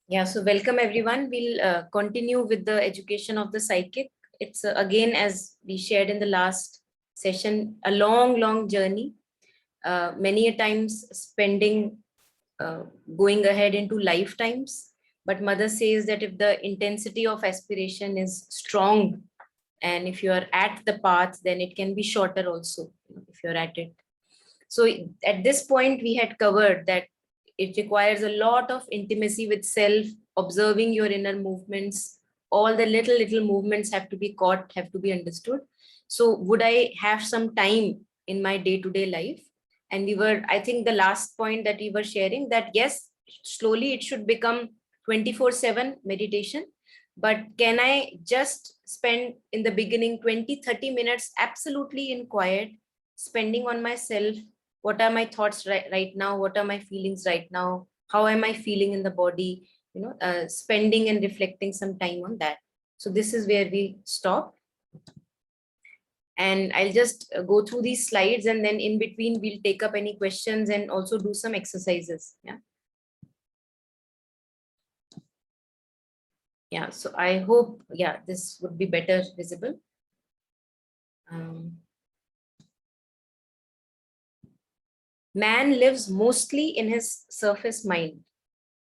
Yeah, so welcome everyone. We'll continue with the education of the psychic. It's again, as we shared in the last session, a long journey. Many a times spending, uh, going ahead into lifetimes. But Mother says that if the intensity of aspiration is strong, and if you are at the path, then it can be shorter also, if you're at it. So at this point, we had covered that it requires a lot of intimacy with self, observing your inner movements. All the little movements have to be caught, have to be understood. So would I have some time in my day-to-day life? And we were, I think the last point that we were sharing, that yes, slowly it should become 24/7 meditation. But can I just spend in the beginning 20-30 minutes absolutely in quiet, spending on myself? What are my thoughts right now? What are my feelings right now? How am I feeling in the body? Spending and reflecting some time on that. So this is where we stop. And I'll just go through these slides, and then in between we'll take up any questions and also do some exercises. Yeah, so I hope, yeah, this would be better visible. Man lives mostly in his surface mind,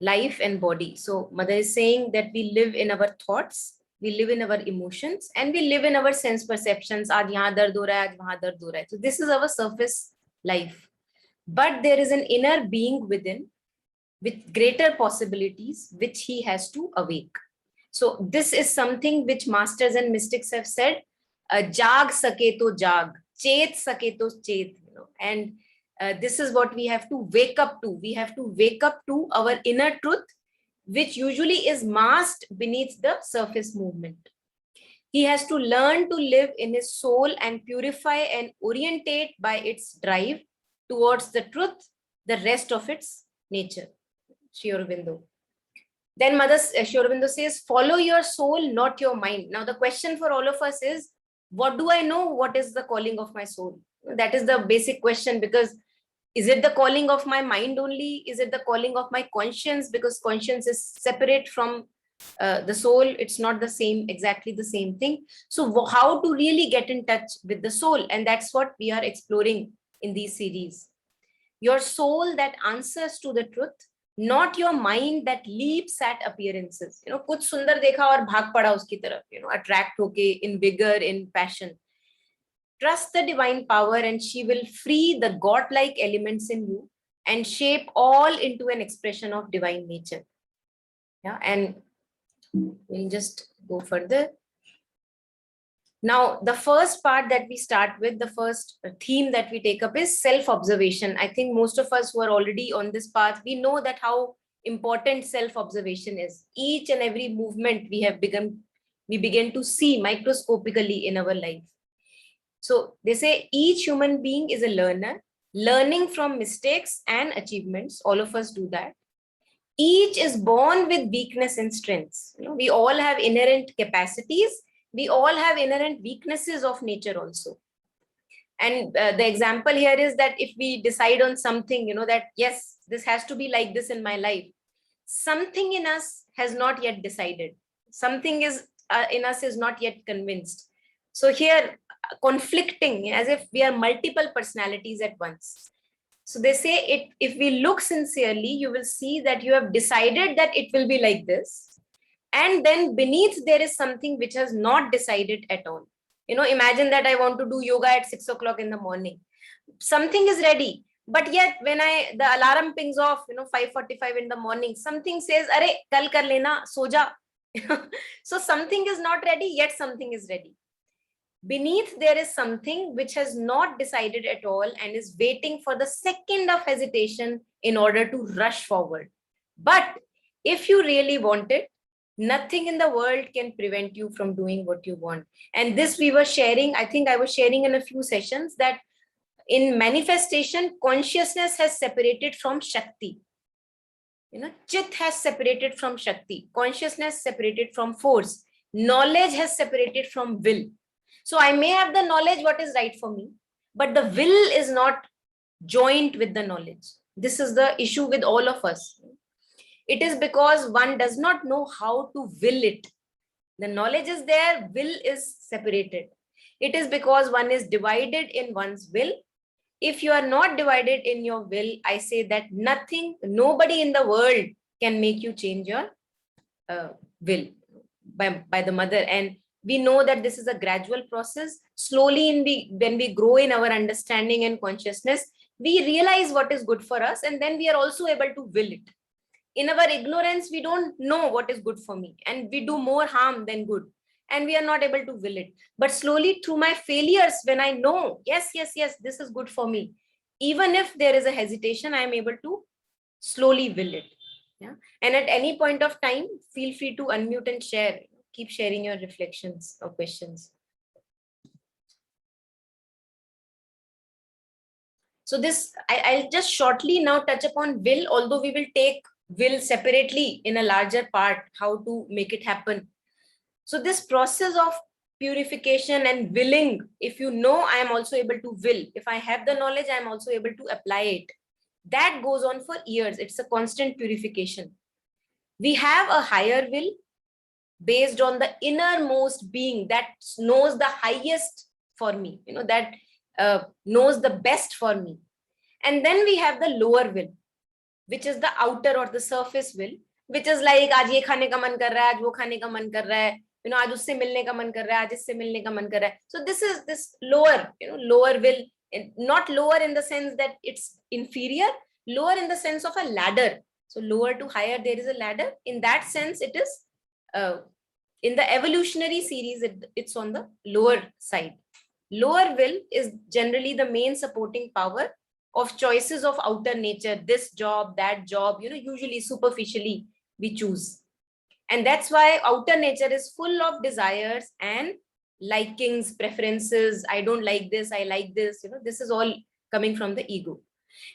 life and body. So Mother is saying that we live in our thoughts, we live in our emotions, and we live in our sense perceptions. Aaj yahan dard ho raha hai, aaj wahan dard ho raha hai. So this is our surface life. But there is an inner being within with greater possibilities, which he has to awake. So this is something which masters and mystics have said, jag sake to jag, chet sake to chet, and this is what we have to wake up to. We have to wake up to our inner truth, which usually is masked beneath the surface movement. He has to learn to live in his soul and purify and orientate by its drive towards the truth, the rest of its nature. Sri Aurobindo. Then Mother Sri Aurobindo says, follow your soul, not your mind. Now the question for all of us is, what do I know? What is the calling of my soul? That is the basic question, because is it the calling of my mind only? Is it the calling of my conscience? Because conscience is separate from the soul. It's not the same, exactly the same thing. So how to really get in touch with the soul? And that's what we are exploring in these series. Your soul that answers to the truth, not your mind that leaps at appearances. कुछ सुंदर देखा और भाग पड़ा उसकी तरफ, attract होके in vigor, in passion. Trust the divine power and she will free the godlike elements in you and shape all into an expression of divine nature. Yeah, and we'll just go further. Now, the first part that we start with, the first theme that we take up is self-observation. I think most of us who are already on this path, we know that how important self-observation is. Each and every movement we begin to see microscopically in our life. So they say each human being is a learner, learning from mistakes and achievements. All of us do that. Each is born with weakness and strengths. We all have inherent capacities. We all have inherent weaknesses of nature also. And the example here is that if we decide on something, that yes, this has to be like this in my life, something in us has not yet decided. Something is in us is not yet convinced. So here, conflicting, as if we are multiple personalities at once. So they say if we look sincerely, you will see that you have decided that it will be like this. And then beneath there is something which has not decided at all. Imagine that I want to do yoga at 6 o'clock in the morning. Something is ready. But yet when the alarm pings off, 5:45 in the morning, something says, "Arey, kal kar lena, so ja." So something is not ready, yet something is ready. Beneath there is something which has not decided at all and is waiting for the second of hesitation in order to rush forward. But if you really want it, nothing in the world can prevent you from doing what you want. And this we were sharing, I think I was sharing in a few sessions, that in manifestation, consciousness has separated from Shakti. Chit has separated from Shakti. Consciousness separated from force. Knowledge has separated from will. So I may have the knowledge what is right for me, but the will is not joined with the knowledge. This is the issue with all of us. It is because one does not know how to will it. The knowledge is there, will is separated. It is because one is divided in one's will. If you are not divided in your will, I say that nobody in the world can make you change your will by the mother. And we know that this is a gradual process. Slowly, when we grow in our understanding and consciousness, we realize what is good for us, and then we are also able to will it. In our ignorance, we don't know what is good for me, and we do more harm than good, and we are not able to will it. But slowly, through my failures, when I know, yes, this is good for me, even if there is a hesitation, I am able to slowly will it. Yeah. And at any point of time, feel free to unmute and share. Keep sharing your reflections or questions. So this, I'll just shortly now touch upon will, although we will take will separately in a larger part, how to make it happen. So this process of purification and willing, if you know, I am also able to will. If I have the knowledge, I am also able to apply it. That goes on for years. It's a constant purification. We have a higher will based on the innermost being that knows the highest for me, that knows the best for me. And then we have the lower will, which is the outer or the surface will, which is like, आज ये खाने का मन कर रहा है, आज वो खाने का मन कर रहा है, आज उससे मिलने का मन कर रहा है, आज इससे मिलने का मन कर रहा है. So this is this lower, lower will, not lower in the sense that it's inferior, lower in the sense of a ladder. So lower to higher, there is a ladder. In that sense, it is in the evolutionary series, it's on the lower side. Lower will is generally the main supporting power of choices of outer nature, this job, that job, usually superficially we choose. And that's why outer nature is full of desires and likings, preferences. I don't like this, I like this, this is all coming from the ego.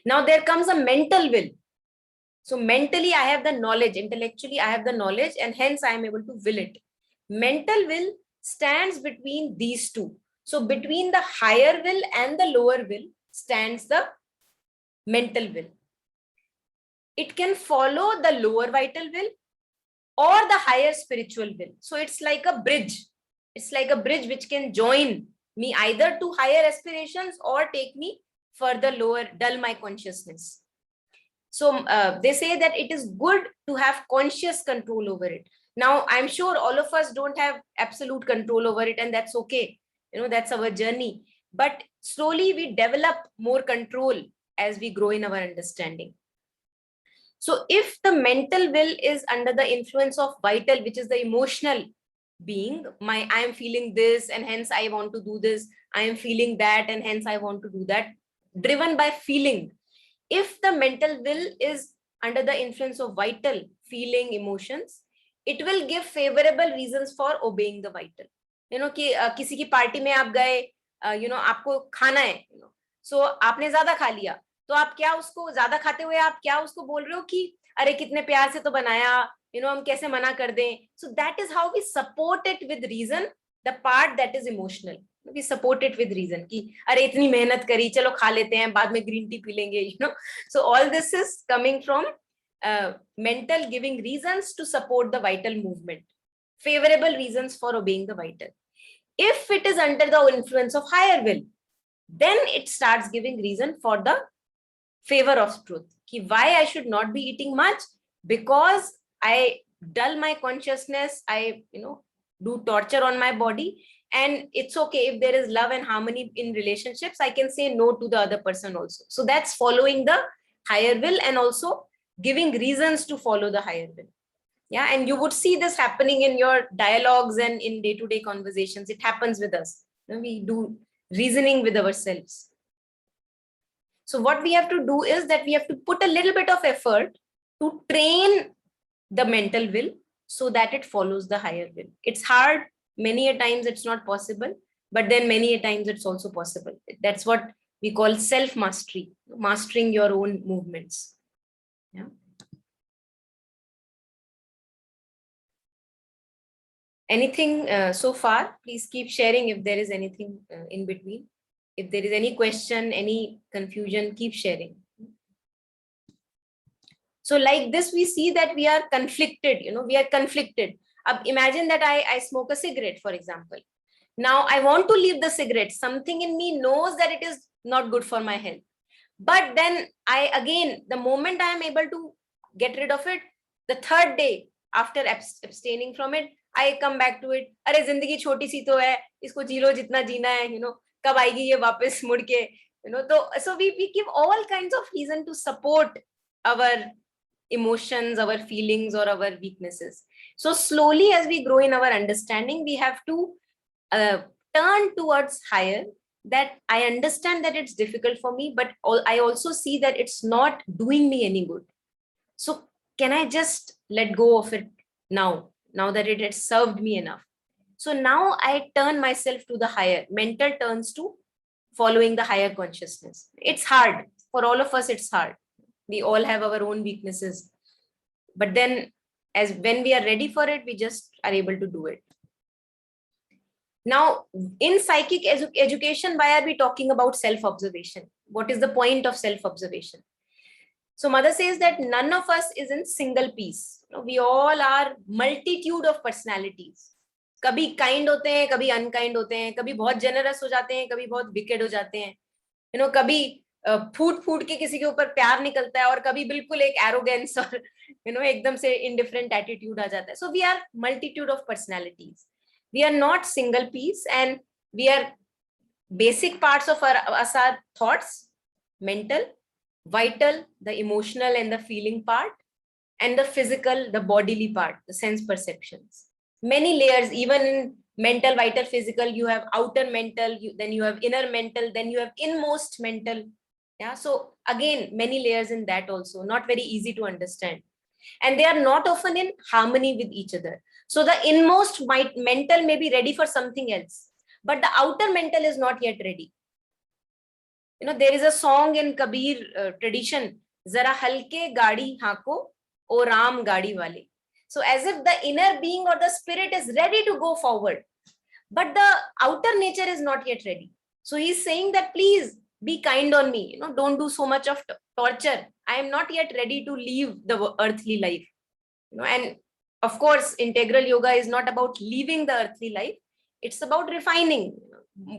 Now there comes a mental will. So mentally I have the knowledge, intellectually I have the knowledge, and hence I am able to will it. Mental will stands between these two. So between the higher will and the lower will stands the mental will. It can follow the lower vital will or the higher spiritual will. So it's like a bridge. It's like a bridge which can join me either to higher aspirations or take me further lower, dull my consciousness. So they say that it is good to have conscious control over it. Now, I'm sure all of us don't have absolute control over it, and that's okay. That's our journey. But slowly we develop more control as we grow in our understanding. So if the mental will is under the influence of vital, which is the emotional being, I am feeling this and hence I want to do this, I am feeling that and hence I want to do that, driven by feeling. If the mental will is under the influence of vital, feeling, emotions, it will give favorable reasons for obeying the vital. कि किसी की party में आप गए, आपको खाना है, so आपने ज्यादा खा लिया, तो आप क्या उसको ज्यादा खाते हुए आप क्या उसको बोल रहे हो कि अरे कितने प्यार से तो बनाया, हम कैसे मना कर दें. So that is how we support it with reason, the part that is emotional. We support it with reason कि अरे इतनी मेहनत करी, चलो खा लेते हैं, बाद में ग्रीन टी पी लेंगे. So all this is coming from mental, giving reasons to support the vital movement, favorable reasons for obeying the vital. If it is under the influence of higher will, then it starts giving reason for the favor of truth. Ki why I should not be eating much? Because I dull my consciousness, I do torture on my body, and it's okay if there is love and harmony in relationships, I can say no to the other person also. So that's following the higher will and also giving reasons to follow the higher will. Yeah, and you would see this happening in your dialogues and in day-to-day conversations. It happens with us. We do reasoning with ourselves. So what we have to do is that we have to put a little bit of effort to train the mental will so that it follows the higher will. It's hard. Many a times it's not possible, but then many a times it's also possible. That's what we call self-mastery, mastering your own movements. Yeah. Anything so far, please keep sharing if there is anything in between. If there is any question, any confusion, keep sharing. So like this, we see that we are conflicted, we are conflicted. Imagine that I smoke a cigarette, for example. Now I want to leave the cigarette. Something in me knows that it is not good for my health. But then the moment I am able to get rid of it, the third day after abstaining from it, I come back to it. अरे जिंदगी छोटी सी तो है, इसको जी लो जितना जीना है, कब आएगी ये वापस मुड़ के, so we give all kinds of reason to support our emotions, our feelings, or our weaknesses. So slowly, as we grow in our understanding, we have to turn towards higher, that I understand that it's difficult for me, but I also see that it's not doing me any good. So can I just let go of it now that it has served me enough? So now I turn myself to the higher. Mental turns to following the higher consciousness. It's hard. For all of us, it's hard. We all have our own weaknesses. But then when we are ready for it, we just are able to do it. Now, in psychic education, why are we talking about self-observation? What is the point of self-observation? So Mother says that none of us is in single piece. We all are multitude of personalities. कभी kind होते हैं, कभी unkind होते हैं, कभी बहुत generous हो जाते हैं, कभी बहुत wicked हो जाते हैं. कभी फूट के किसी के ऊपर प्यार निकलता है, और कभी बिल्कुल एक arrogance और एकदम से indifferent attitude आ जाता है. So we are multitude of personalities. We are not single piece, and we are basic parts of us are thoughts, mental, vital, the emotional and the feeling part, and the physical, the bodily part, the sense perceptions. Many layers, even in mental, vital, physical, you have outer mental, then you have inner mental, then you have inmost mental. Yeah, so again, many layers in that also, not very easy to understand. And they are not often in harmony with each other. So the inmost mental may be ready for something else, but the outer mental is not yet ready. There is a song in Kabir tradition, Zara halke gaadi haako, O Ram gaadi wale. So as if the inner being or the spirit is ready to go forward, but the outer nature is not yet ready. So he's saying that please be kind on me, don't do so much of torture. I am not yet ready to leave the earthly life. And of course, integral yoga is not about leaving the earthly life. It's about refining,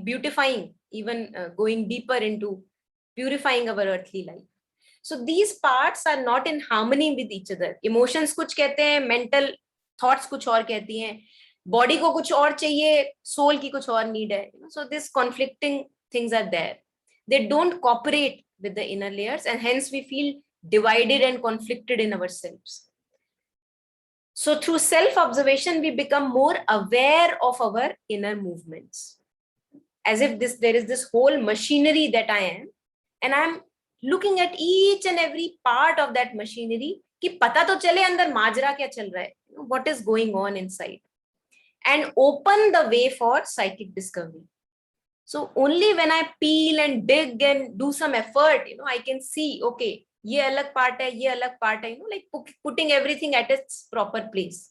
beautifying, even going deeper into purifying our earthly life. So these parts are not in harmony with each other. Emotions कुछ कहते हैं, mental thoughts कुछ और कहती हैं, body को कुछ और चाहिए, soul की कुछ और need है. So these conflicting things are there. They don't cooperate with the inner layers, and hence we feel divided and conflicted in ourselves. So through self-observation, we become more aware of our inner movements. As if there is this whole machinery that I am, and I'm looking at each and every part of that machinery, कि पता तो चले अंदर माजरा क्या चल रहा है, what is going on inside, and open the way for psychic discovery. So only when I peel and dig and do some effort, I can see, okay, ये अलग part है, ये अलग part है, like putting everything at its proper place.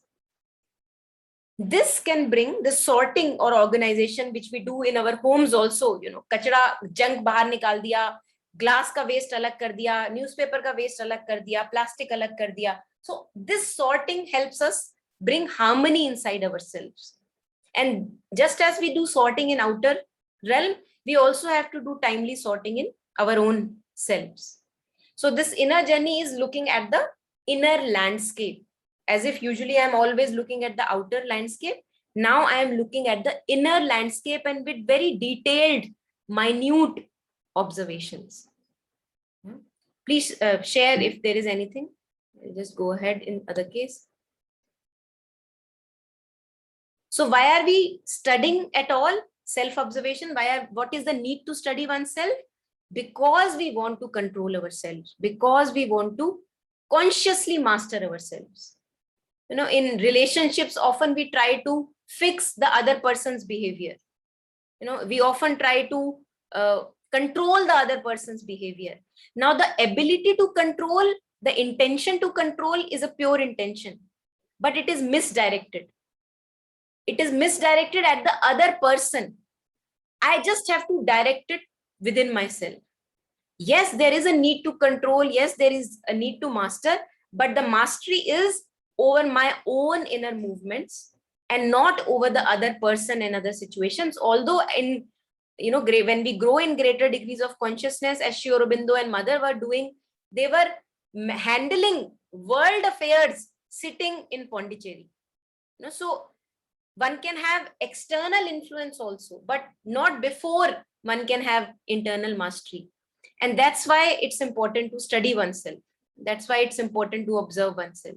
This can bring the sorting or organization which we do in our homes also, कचरा junk बाहर निकाल दिया, glass का waste अलग कर दिया, newspaper का waste अलग कर दिया, plastic अलग कर दिया. So this sorting helps us bring harmony inside ourselves. And just as we do sorting in outer realm, we also have to do timely sorting in our own selves. So this inner journey is looking at the inner landscape. As if usually I'm always looking at the outer landscape. Now I am looking at the inner landscape, and with very detailed, minute observations. Please share if there is anything. I'll just go ahead in other case. So why are we studying at all? Self-observation. What is the need to study oneself? Because we want to control ourselves, because we want to consciously master ourselves. In relationships, often we try to fix the other person's behavior. We often try to control the other person's behavior. Now, the ability to control, the intention to control is a pure intention, but it is misdirected. It is misdirected at the other person. I just have to direct it within myself. Yes, there is a need to control. Yes, there is a need to master, but the mastery is over my own inner movements and not over the other person and other situations. Although in, when we grow in greater degrees of consciousness, as Sri Aurobindo and Mother were doing, they were handling world affairs sitting in Pondicherry. So one can have external influence also, but not before one can have internal mastery. And that's why it's important to study oneself. That's why it's important to observe oneself.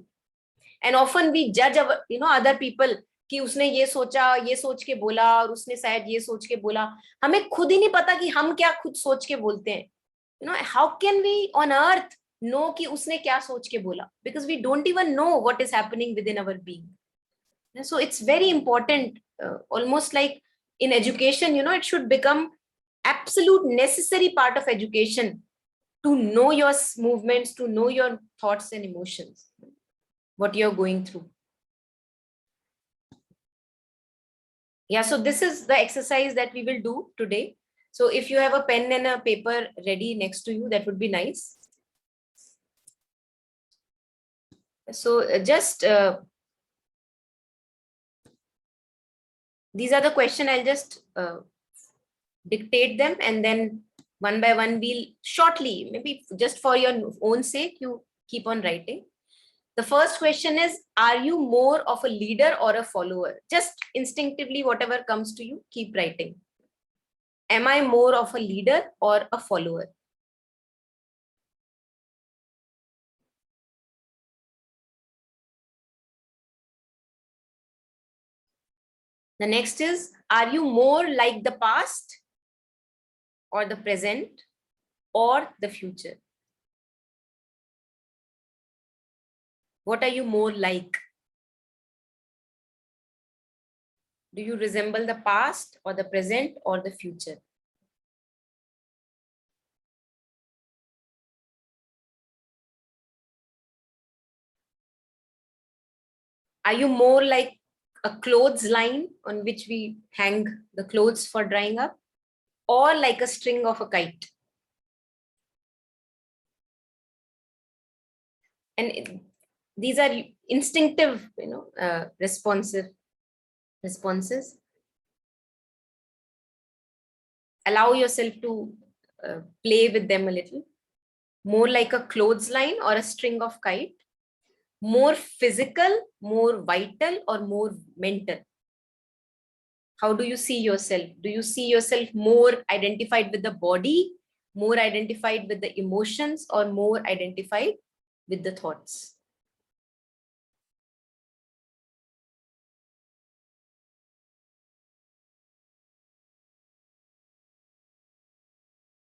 And often we judge our, other people कि उसने ये सोचा, ये सोच के बोला, और उसने शायद ये सोच के बोला. हमें खुद ही नहीं पता कि हम क्या खुद सोच के बोलते हैं. How can we on earth know कि उसने क्या सोच के बोला? Because we don't even know what is happening within our being. So it's very important, almost like in education, it should become absolute necessary part of education to know your movements, to know your thoughts and emotions, what you're going through. Yeah, so this is the exercise that we will do today. So if you have a pen and a paper ready next to you, that would be nice. So just these are the questions. I'll just dictate them, and then one by one we'll shortly, maybe just for your own sake, you keep on writing. The first question is, are you more of a leader or a follower? Just instinctively, whatever comes to you, keep writing. Am I more of a leader or a follower? The next is, are you more like the past or the present or the future? What are you more like? Do you resemble the past or the present or the future? Are you more like a clothes line on which we hang the clothes for drying up, or like a string of a kite? And these are instinctive, responses. Allow yourself to play with them a little. More like a clothesline or a string of kite? More physical, more vital, or more mental? How do you see yourself? Do you see yourself more identified with the body, more identified with the emotions, or more identified with the thoughts?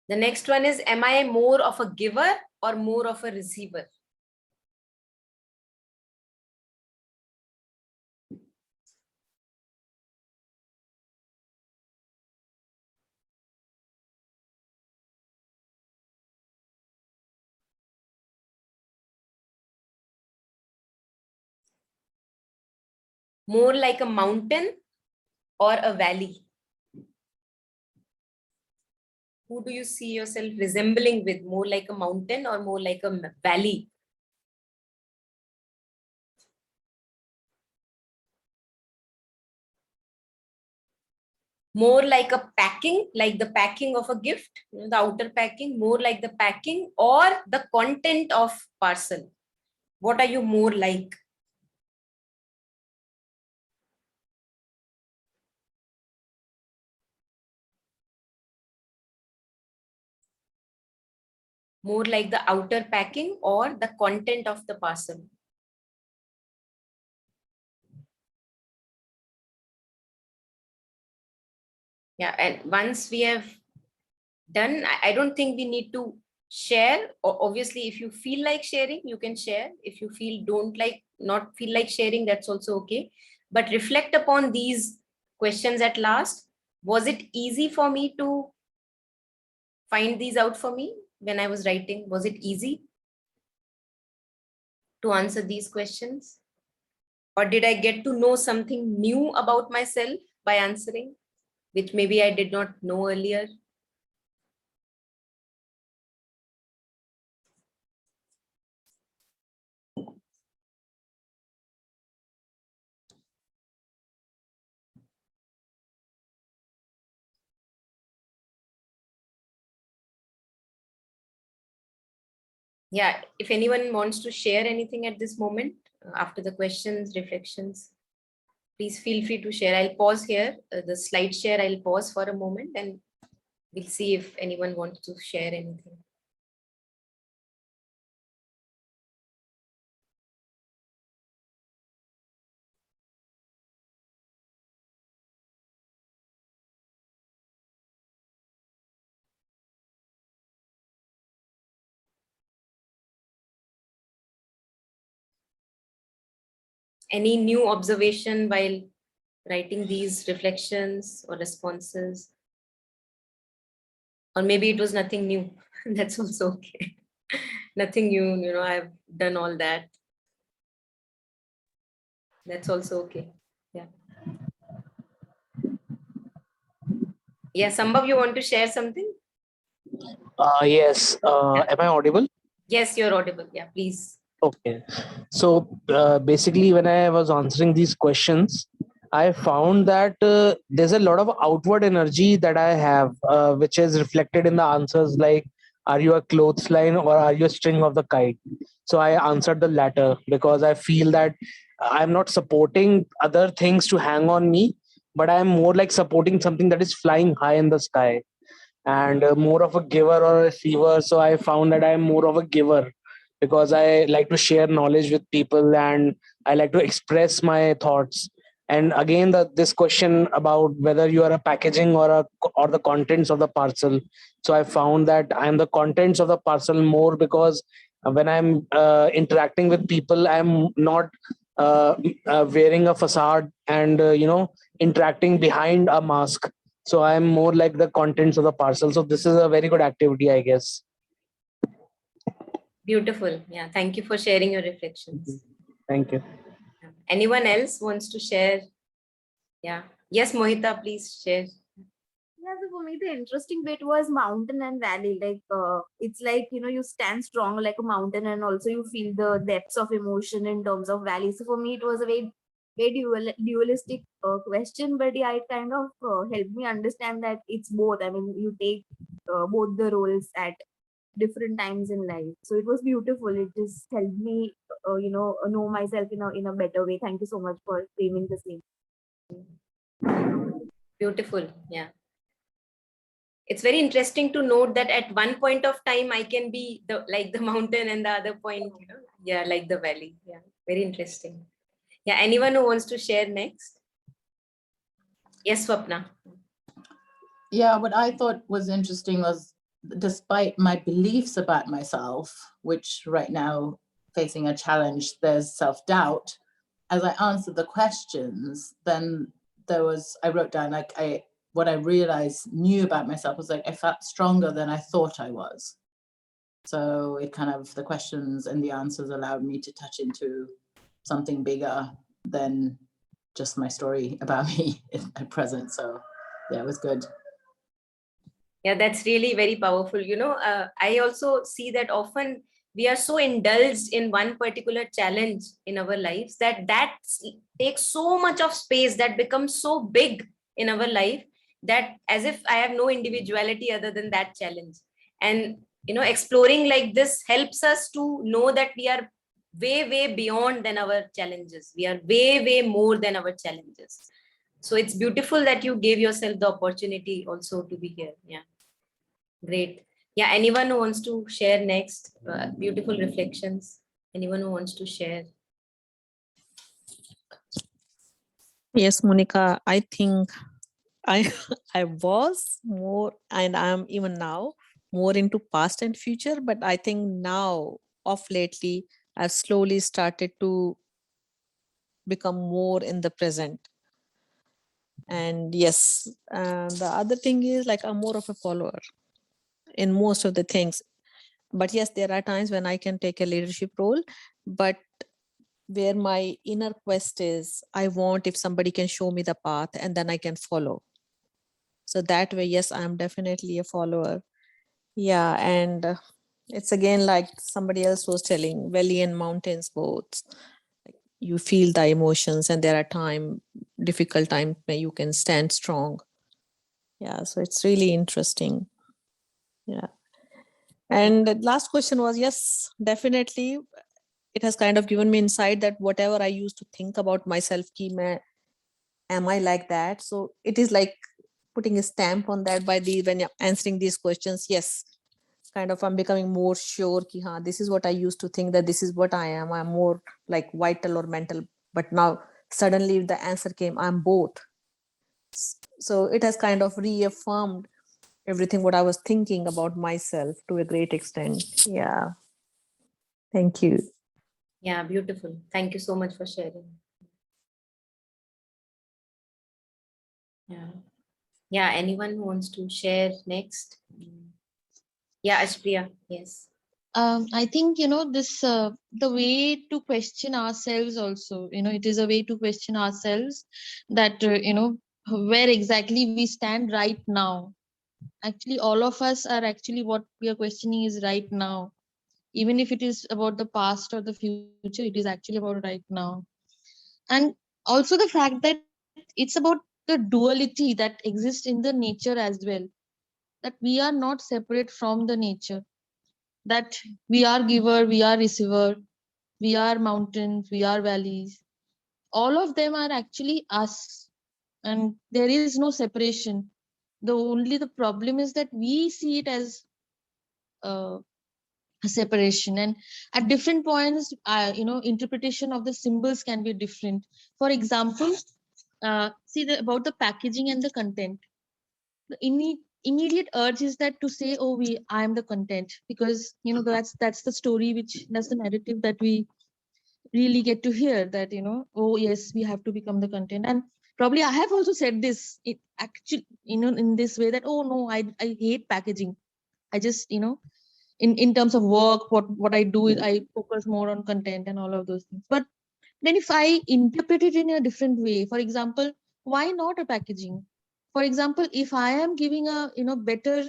The next one is, am I more of a giver or more of a receiver? More like a mountain or a valley? Who do you see yourself resembling with? More like a mountain or more like a valley? More like a packing, like the packing of a gift, the outer packing, more like the packing, or the content of parcel? What are you more like? More like the outer packing or the content of the parcel? Yeah, and once we have done, I don't think we need to share. Obviously, if you feel like sharing, you can share. If you feel not feel like sharing, that's also okay. But reflect upon these questions at last. Was it easy for me to find these out for me when I was writing? Was it easy to answer these questions? Or did I get to know something new about myself by answering, which maybe I did not know earlier? Yeah, if anyone wants to share anything at this moment, after the questions, reflections, please feel free to share. I'll pause here, the slide share, I'll pause for a moment and we'll see if anyone wants to share anything. Any new observation while writing these reflections or responses? Or maybe it was nothing new. That's also okay. Nothing new, I've done all that. That's also okay. Yeah. Yeah, Sambhav, you want to share something? Yes. Am I audible? Yes, you're audible. Yeah, please. Okay. So basically, when I was answering these questions, I found that there's a lot of outward energy that I have, which is reflected in the answers like, are you a clothesline or are you a string of the kite? So I answered the latter because I feel that I'm not supporting other things to hang on me, but I'm more like supporting something that is flying high in the sky, and more of a giver or a receiver. So I found that I'm more of a giver because I like to share knowledge with people and I like to express my thoughts. And again, this question about whether you are a packaging or the contents of the parcel. So I found that I'm the contents of the parcel more because when I'm interacting with people, I'm not uh, wearing a facade and interacting behind a mask. So I'm more like the contents of the parcel. So this is a very good activity, I guess. Beautiful. Yeah, thank you for sharing your reflections. Thank you. Anyone else wants to share? Yeah. Yes, Mohita, please share. Yeah, so for me, the interesting bit was mountain and valley. Like, it's like, you stand strong like a mountain and also you feel the depths of emotion in terms of valley. So for me, it was a very dualistic question, but yeah, it kind of helped me understand that it's both. I mean, you take both the roles at different times in life. So it was beautiful. It just helped me, know myself in a better way. Thank you so much for framing the same. Beautiful. Yeah. It's very interesting to note that at one point of time I can be the mountain and the other point, yeah, like the valley. Yeah. Very interesting. Yeah. Anyone who wants to share next? Yes, Swapna. Yeah, what I thought was interesting was despite my beliefs about myself, which right now facing a challenge, there's self-doubt. As I answered the questions, then I wrote down what I realized knew about myself was like I felt stronger than I thought I was. So it kind of, the questions and the answers allowed me to touch into something bigger than just my story about me at present. So yeah, it was good. Yeah, that's really very powerful. I also see that often we are so indulged in one particular challenge in our lives that takes so much of space, that becomes so big in our life, that as if I have no individuality other than that challenge. And exploring like this helps us to know that we are way beyond than our challenges. We are way more than our challenges. So it's beautiful that you gave yourself the opportunity also to be here. Yeah. Great. Yeah, anyone who wants to share next? Beautiful reflections. Anyone who wants to share? Yes, Monica, I think I I was more, and I'm even now more into past and future, but I think now of lately I've slowly started to become more in the present. And yes, the other thing is like I'm more of a follower in most of the things. But yes, there are times when I can take a leadership role, but where my inner quest is, I want if somebody can show me the path and then I can follow. So that way, yes, I'm definitely a follower. Yeah, and it's again like somebody else was telling, valley and mountains both. You feel the emotions, and there are difficult times where you can stand strong. Yeah, so it's really interesting. Yeah. And the last question was, yes, definitely. It has kind of given me insight that whatever I used to think about myself, am I like that? So it is like putting a stamp on that by when you're answering these questions. Yes, kind of I'm becoming more sure ki, this is what I used to think, that this is what I am. I'm more like vital or mental. But now suddenly the answer came, I'm both. So it has kind of reaffirmed everything what I was thinking about myself to a great extent. Yeah. Thank you. Yeah, beautiful. Thank you so much for sharing. Yeah. Yeah, anyone who wants to share next? Yeah, Ashpriya, yes. I think, this the way to question ourselves also, it is a way to question ourselves that, where exactly we stand right now. Actually, all of us are actually what we are questioning is right now. Even if it is about the past or the future, it is actually about right now. And also the fact that it's about the duality that exists in the nature as well, that we are not separate from the nature, that we are giver, we are receiver, we are mountains, we are valleys. All of them are actually us, and there is no separation. The problem is that we see it as uh, a separation, and at different points, interpretation of the symbols can be different. For example, about the packaging and the content. The immediate urge is that to say, oh, I am the content, because that's the story, that's the narrative that we really get to hear, that oh yes, we have to become the content. And probably I have also said this, it actually, in this way, that oh no, I hate packaging. I just, in terms of work, what I do is I focus more on content and all of those things. But then if I interpret it in a different way, for example, why not a packaging? For example, if I am giving a better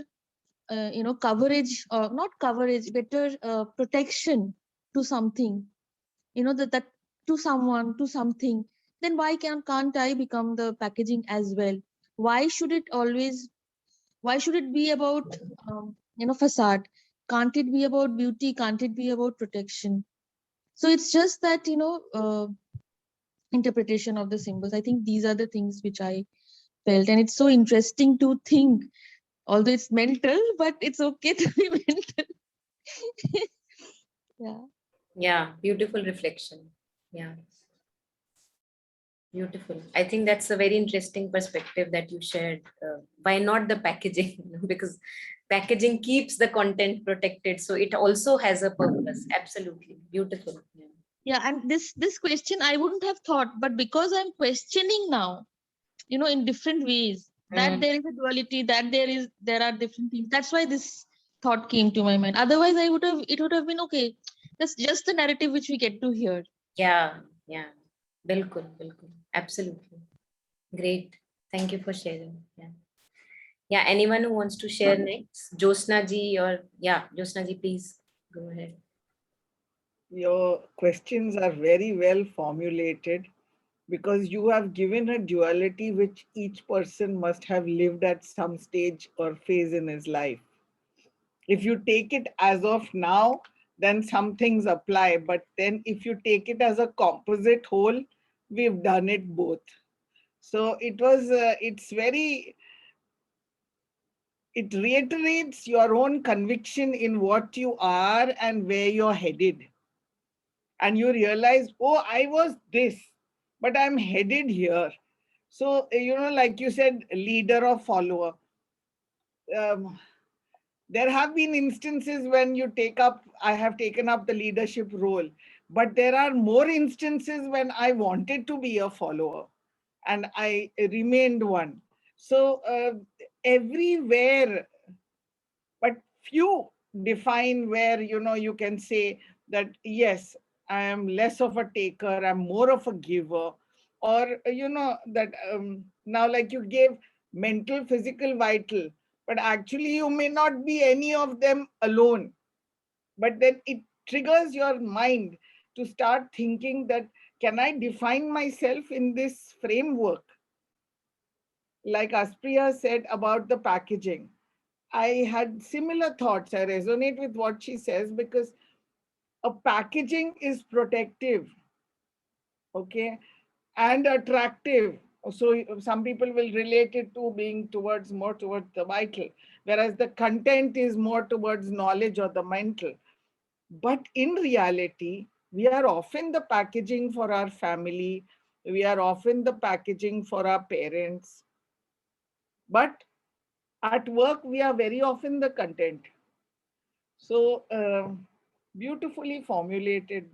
coverage, or not coverage, better protection to something, that to someone, to something, then why can't I become the packaging as well? Why should it always, why should it be about facade? Can't it be about beauty? Can't it be about protection? So it's just that interpretation of the symbols. I think these are the things which I felt, and it's so interesting to think, although it's mental, but it's okay to be mental. Yeah. Yeah, beautiful reflection. Yeah, beautiful. I think that's a very interesting perspective that you shared. Why not the packaging? Because packaging keeps the content protected, so it also has a purpose. Absolutely beautiful. Yeah. Yeah, and this question I wouldn't have thought, but because I'm questioning now, in different ways, that Mm. there is a duality, that there are different things. That's why this thought came to my mind. Otherwise, it would have been okay. That's just the narrative which we get to hear. Yeah, yeah. Bilkul, bilkul. Absolutely. Great. Thank you for sharing. Yeah. Yeah, anyone who wants to share next? Josna ji, or yeah, Josna ji, please go ahead. Your questions are very well formulated because you have given a duality which each person must have lived at some stage or phase in his life. If you take it as of now, then some things apply. But then if you take it as a composite whole, we've done it both. So it reiterates your own conviction in what you are and where you're headed. And you realize, oh, I was this, but I'm headed here. So, like you said, leader or follower. Um, there have been instances when I have taken up the leadership role, but there are more instances when I wanted to be a follower and I remained one. So, everywhere, but few define where you can say that yes, I am less of a taker, I'm more of a giver. Or that now, like you gave mental, physical, vital, but actually you may not be any of them alone. But then it triggers your mind to start thinking that, can I define myself in this framework? Like Aspriya said about the packaging, I had similar thoughts. I resonate with what she says because a packaging is protective, okay, and attractive. So some people will relate it to being more towards the vital, whereas the content is more towards knowledge or the mental. But in reality, we are often the packaging for our family. We are often the packaging for our parents. But at work, we are very often the content. So beautifully formulated,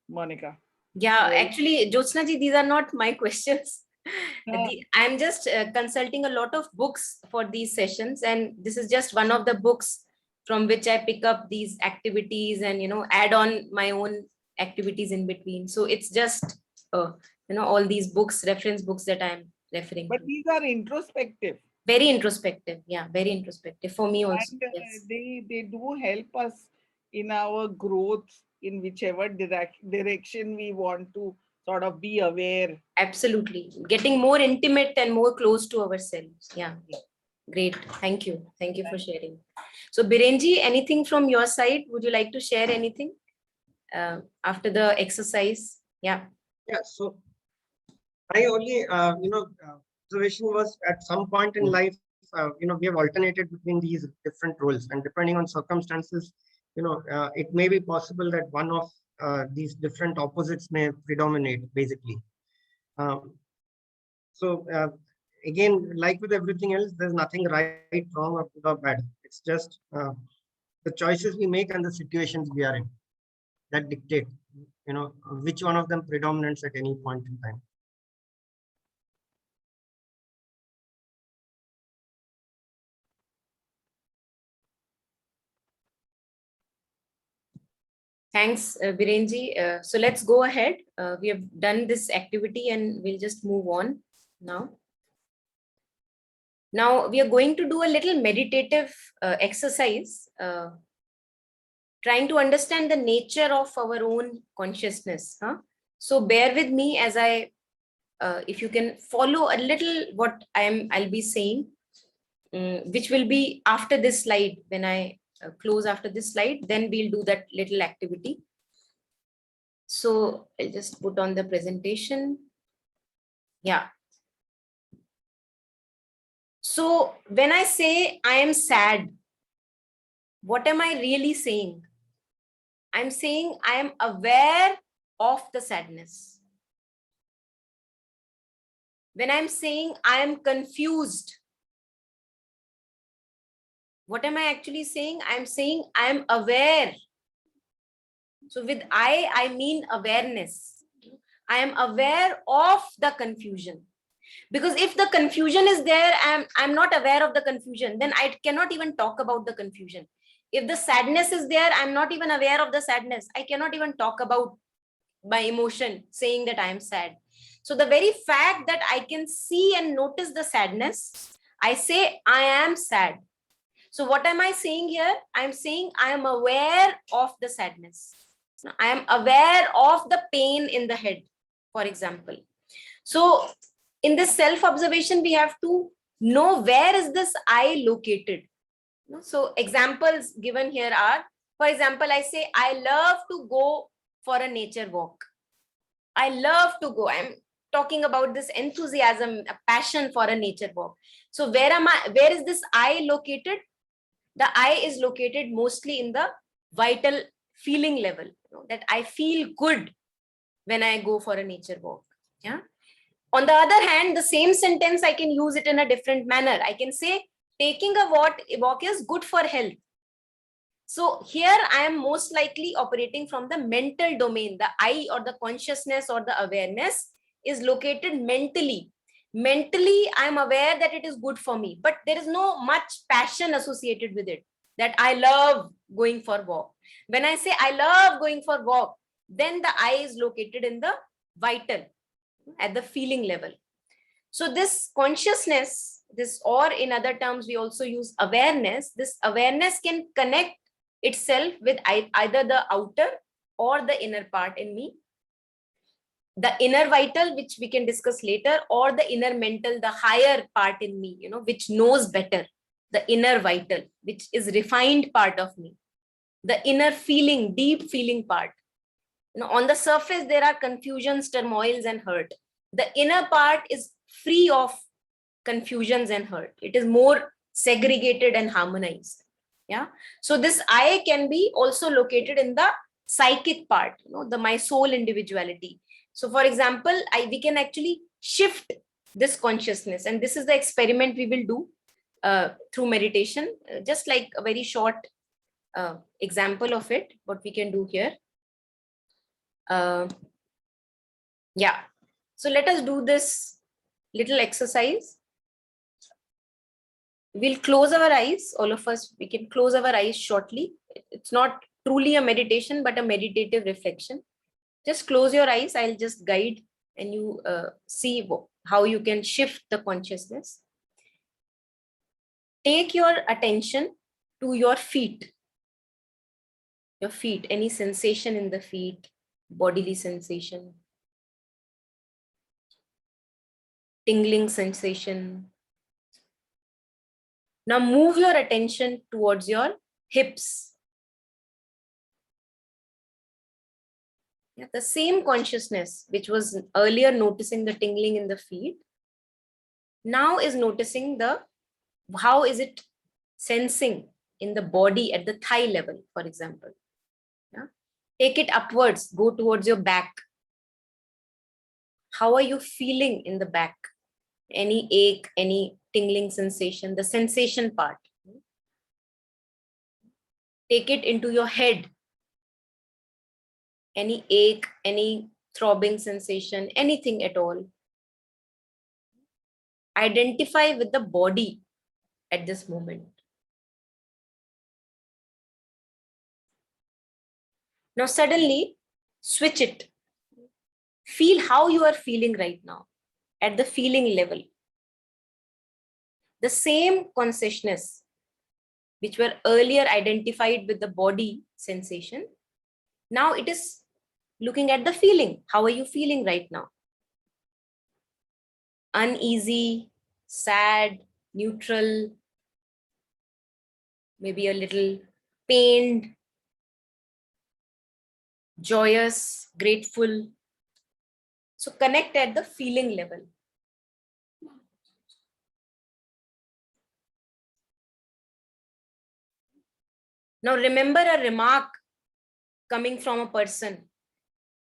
Monica. Yeah, So, actually, Jyotsna ji, these are not my questions. uh, I'm just consulting a lot of books for these sessions, and this is just one of the books from which I pick up these activities and add on my own activities in between. So it's just all these books, reference books that I'm referring but to. these are introspective, Very introspective, yeah, very introspective for me also. and Yes, they do help us in our growth in whichever direction we want to sort of be aware. absolutely. Getting more intimate and more close to ourselves. Yeah. Great. Thank you. Thank you for sharing. So, Birenji, anything from your side? Would you like to share anything after the exercise? Yeah. Yeah, so I only, observation was at some point in life, we have alternated between these different roles, and depending on circumstances, it may be possible that one of these different opposites may predominate, basically. Um, so again, like with everything else, there's nothing right, wrong, or good or bad. It's just the choices we make and the situations we are in that dictate, which one of them predominates at any point in time. Thanks, Birenji. So let's go ahead. We have done this activity and we'll just move on now. Now we are going to do a little meditative exercise, trying to understand the nature of our own consciousness. So bear with me as if you can follow a little what I'll be saying, which will be after this slide. When I close after this slide, then we'll do that little activity. So I'll just put on the presentation. Yeah. So when I say I am sad, what am I really saying? I'm saying I am aware of the sadness. When I'm saying I am confused, what am I actually saying? I'm saying I am aware. So with I mean awareness. I am aware of the confusion. Because if the confusion is there, I'm not aware of the confusion, then I cannot even talk about the confusion. If the sadness is there, I'm not even aware of the sadness. I cannot even talk about my emotion, saying that I am sad. So the very fact that I can see and notice the sadness, I say I am sad. So what am I saying here? I'm saying I am aware of the sadness. I am aware of the pain in the head, for example. So in this self-observation, we have to know where is this I located. So examples given here are, for example, I say, I love to go for a nature walk. I love to go. I'm talking about this enthusiasm, a passion for a nature walk. So where is this I located? The I is located mostly in the vital feeling level, that I feel good when I go for a nature walk. Yeah. On the other hand, the same sentence, I can use it in a different manner. I can say, taking a walk is good for health. So here I am most likely operating from the mental domain. The I or the consciousness or the awareness is located mentally. Mentally, I am aware that it is good for me, but there is no much passion associated with it, that I love going for walk. When I say I love going for walk, then the I is located in the vital, at the feeling level. So this consciousness, or in other terms, we also use awareness. This awareness can connect itself with either the outer or the inner part in me. The inner vital, which we can discuss later, or the inner mental, the higher part in me, which knows better. the inner vital, which is refined part of me, the inner feeling, deep feeling part. On the surface, there are confusions, turmoils, and hurt. The inner part is free of confusions and hurt. It is more segregated and harmonized. Yeah. So this I can be also located in the psychic part, the my soul individuality. So for example, we can actually shift this consciousness, and this is the experiment we will do through meditation. Just like a very short example of it, what we can do here. Yeah. So let us do this little exercise. We'll close our eyes, all of us, we can close our eyes shortly. It's not truly a meditation, but a meditative reflection. Just close your eyes. I'll just guide and you see how you can shift the consciousness. Take your attention to your feet. Your feet, any sensation in the feet, bodily sensation, tingling sensation. Now move your attention towards your hips. Yeah, the same consciousness which was earlier noticing the tingling in the feet, now is noticing how is it sensing in the body at the thigh level, for example. Yeah. Take it upwards, go towards your back. How are you feeling in the back? Any ache, any tingling sensation, the sensation part. Take it into your head. Any ache, any throbbing sensation, anything at all. Identify with the body at this moment. Now suddenly switch it. Feel how you are feeling right now at the feeling level. The same consciousness which were earlier identified with the body sensation, now it is looking at the feeling. How are you feeling right now? Uneasy, sad, neutral, maybe a little pained, joyous, grateful. So connect at the feeling level. Now remember a remark coming from a person.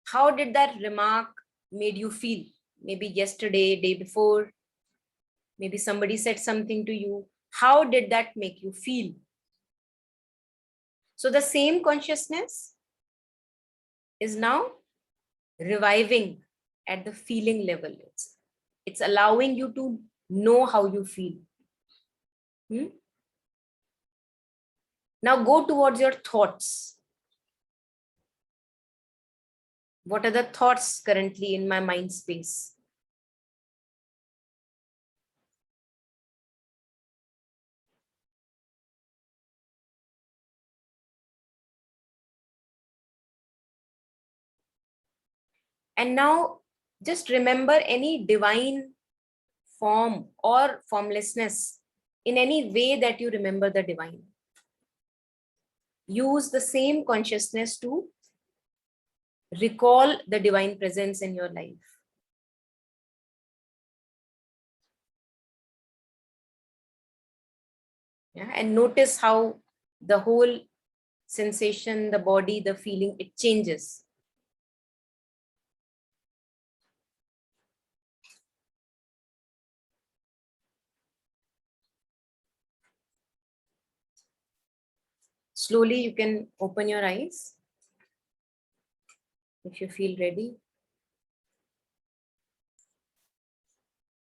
How did that remark made you feel? Maybe yesterday, day before, maybe somebody said something to you. How did that make you feel? So the same consciousness is now reviving at the feeling level. It's allowing you to know how you feel. Now go towards your thoughts. What are the thoughts currently in my mind space? And now just remember any divine form or formlessness in any way that you remember the divine. Use the same consciousness to recall the divine presence in your life. Yeah, and notice how the whole sensation, the body, the feeling, it changes. Slowly you can open your eyes if you feel ready.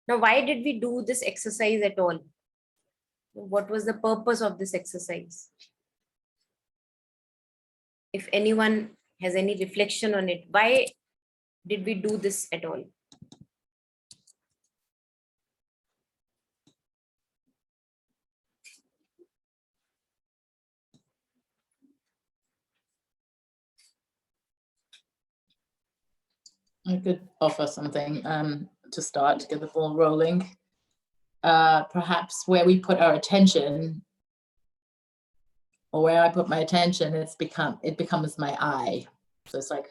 Now, why did we do this exercise at all? What was the purpose of this exercise? If anyone has any reflection on it, why did we do this at all? I could offer something to start to get the ball rolling. perhaps where we put our attention, or where I put my attention, it becomes my I. So it's like,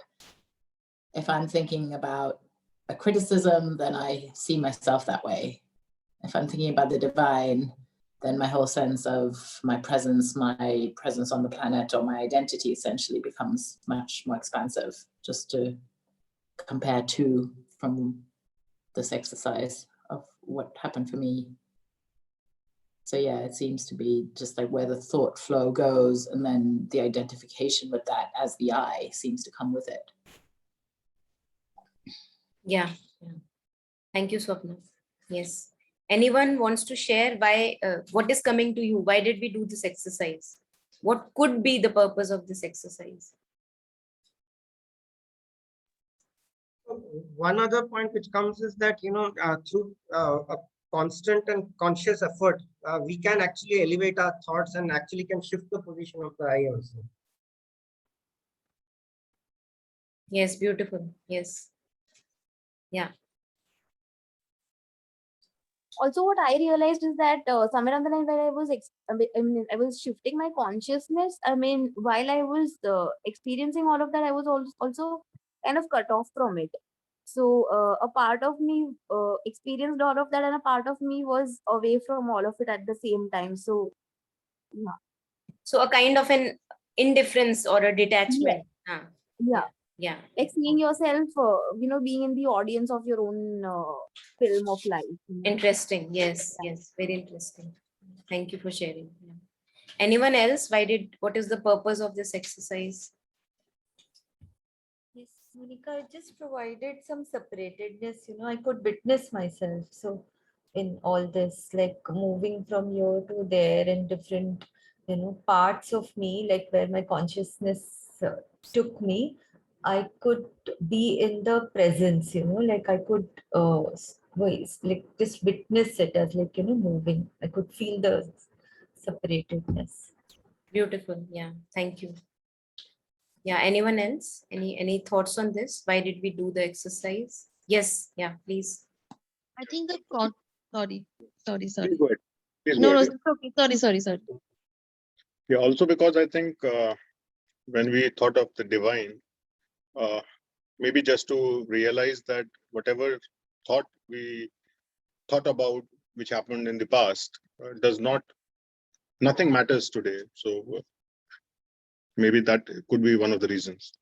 if I'm thinking about a criticism, then I see myself that way. If I'm thinking about the divine, then my whole sense of my presence on the planet, or my identity essentially becomes much more expansive, just to compare two from this exercise of what happened for me. So yeah, it seems to be just like where the thought flow goes, and then the identification with that as the I seems to come with it. Yeah. Thank you, Swapna. Yes. Anyone wants to share why, what is coming to you? Why did we do this exercise? What could be the purpose of this exercise? One other point which comes is that, through a constant and conscious effort, we can actually elevate our thoughts and actually can shift the position of the I also. Yes, beautiful. Yes. Yeah. Also, what I realized is that somewhere on the line where I was shifting my consciousness. I mean, while I was experiencing all of that, I was also kind of cut off from it. So a part of me experienced all of that, and a part of me was away from all of it at the same time. So yeah, So a kind of an indifference or a detachment. yeah. Yeah. Like seeing yourself, being in the audience of your own film of life. Interesting. Yes. Yes. Very interesting. Thank you for sharing. Yeah. Anyone else? What is the purpose of this exercise? Yes, Monica, it just provided some separatedness. I could witness myself. So in all this, like moving from here to there in different, parts of me, like where my consciousness took me, I could be in the presence, like I could like just witness it as like, moving. I could feel the separatedness. Beautiful. Yeah. Thank you. Yeah. Anyone else? Any thoughts on this? Why did we do the exercise? Yes. Yeah. Please. I think sorry. Please go ahead. Please No, go no, ahead. it's okay. Sorry. Yeah, also because I think when we thought of the divine, maybe just to realize that whatever thought we thought about which happened in the past nothing matters today. So maybe that could be one of the reasons.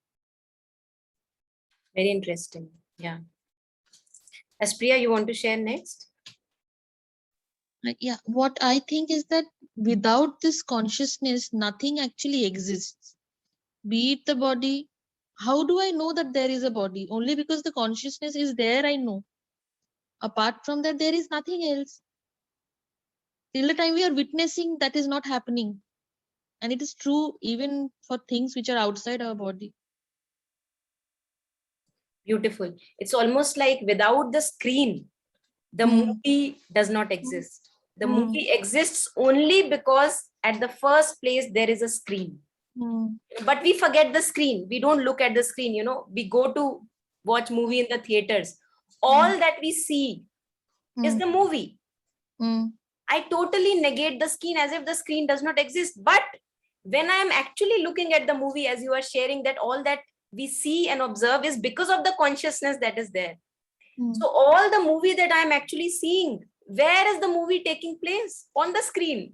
Very interesting. Yeah. Aspriya, you want to share next? Yeah, what I think is that without this consciousness, nothing actually exists. Be it the body. How do I know that there is a body? Only because the consciousness is there, I know. Apart from that, there is nothing else. Till the time we are witnessing, that is not happening. And it is true even for things which are outside our body. Beautiful. It's almost like without the screen, the movie does not exist. The movie exists only because at the first place there is a screen. But we forget the screen. We don't look at the screen, we go to watch movie in the theaters. All that we see is the movie. I totally negate the screen as if the screen does not exist. But when I am actually looking at the movie, as you are sharing, that all that we see and observe is because of the consciousness that is there. So all the movie that I'm actually seeing, where is the movie taking place? On the screen.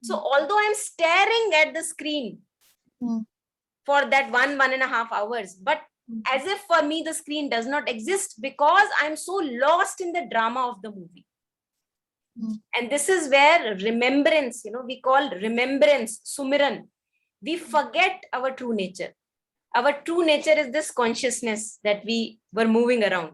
So although I'm staring at the screen for that 1.5 hours, but as if for me the screen does not exist because I'm so lost in the drama of the movie. And this is where remembrance, we call remembrance, sumiran. We forget our true nature. Our true nature is this consciousness that we were moving around.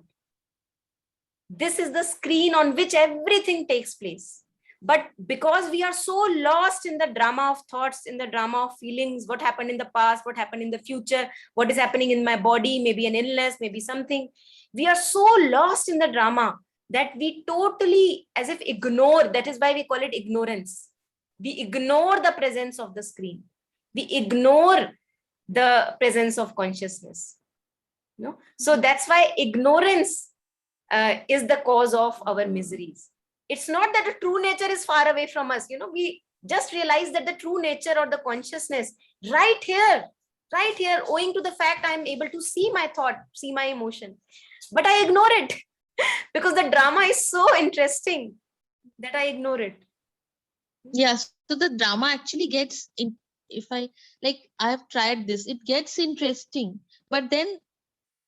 This is the screen on which everything takes place. But because we are so lost in the drama of thoughts, in the drama of feelings, what happened in the past, what happened in the future, what is happening in my body, maybe an illness, maybe something. We are so lost in the drama that we totally as if ignore. That is why we call it ignorance. We ignore the presence of the screen. We ignore the presence of consciousness. So that's why ignorance is the cause of our miseries. It's not that the true nature is far away from us. We just realize that the true nature or the consciousness right here, owing to the fact I'm able to see my thought, see my emotion, but I ignore it because the drama is so interesting that I ignore it. Yeah, so the drama actually gets in. If I I've tried this, it gets interesting, but then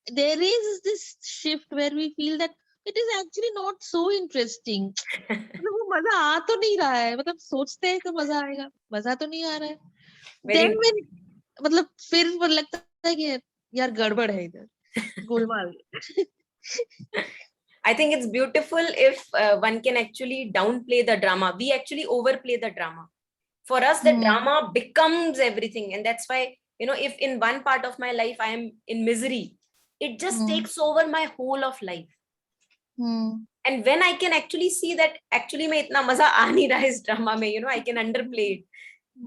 there is this shift where we feel that it is actually not so interesting. मतलब वो मजा आ तो नहीं रहा है, मतलब सोचते हैं कि मजा आएगा, मजा तो नहीं आ रहा है. Then when मतलब फिर वो लगता है कि यार गड़बड़ है इधर, Golmaal. I think it's beautiful if one can actually downplay the drama. We actually overplay the drama. For us, the drama becomes everything. And that's why, if in one part of my life I am in misery, it just takes over my whole of life. And when I can actually see that actually mein itna maza aa nahi raha is drama mein, I can underplay it.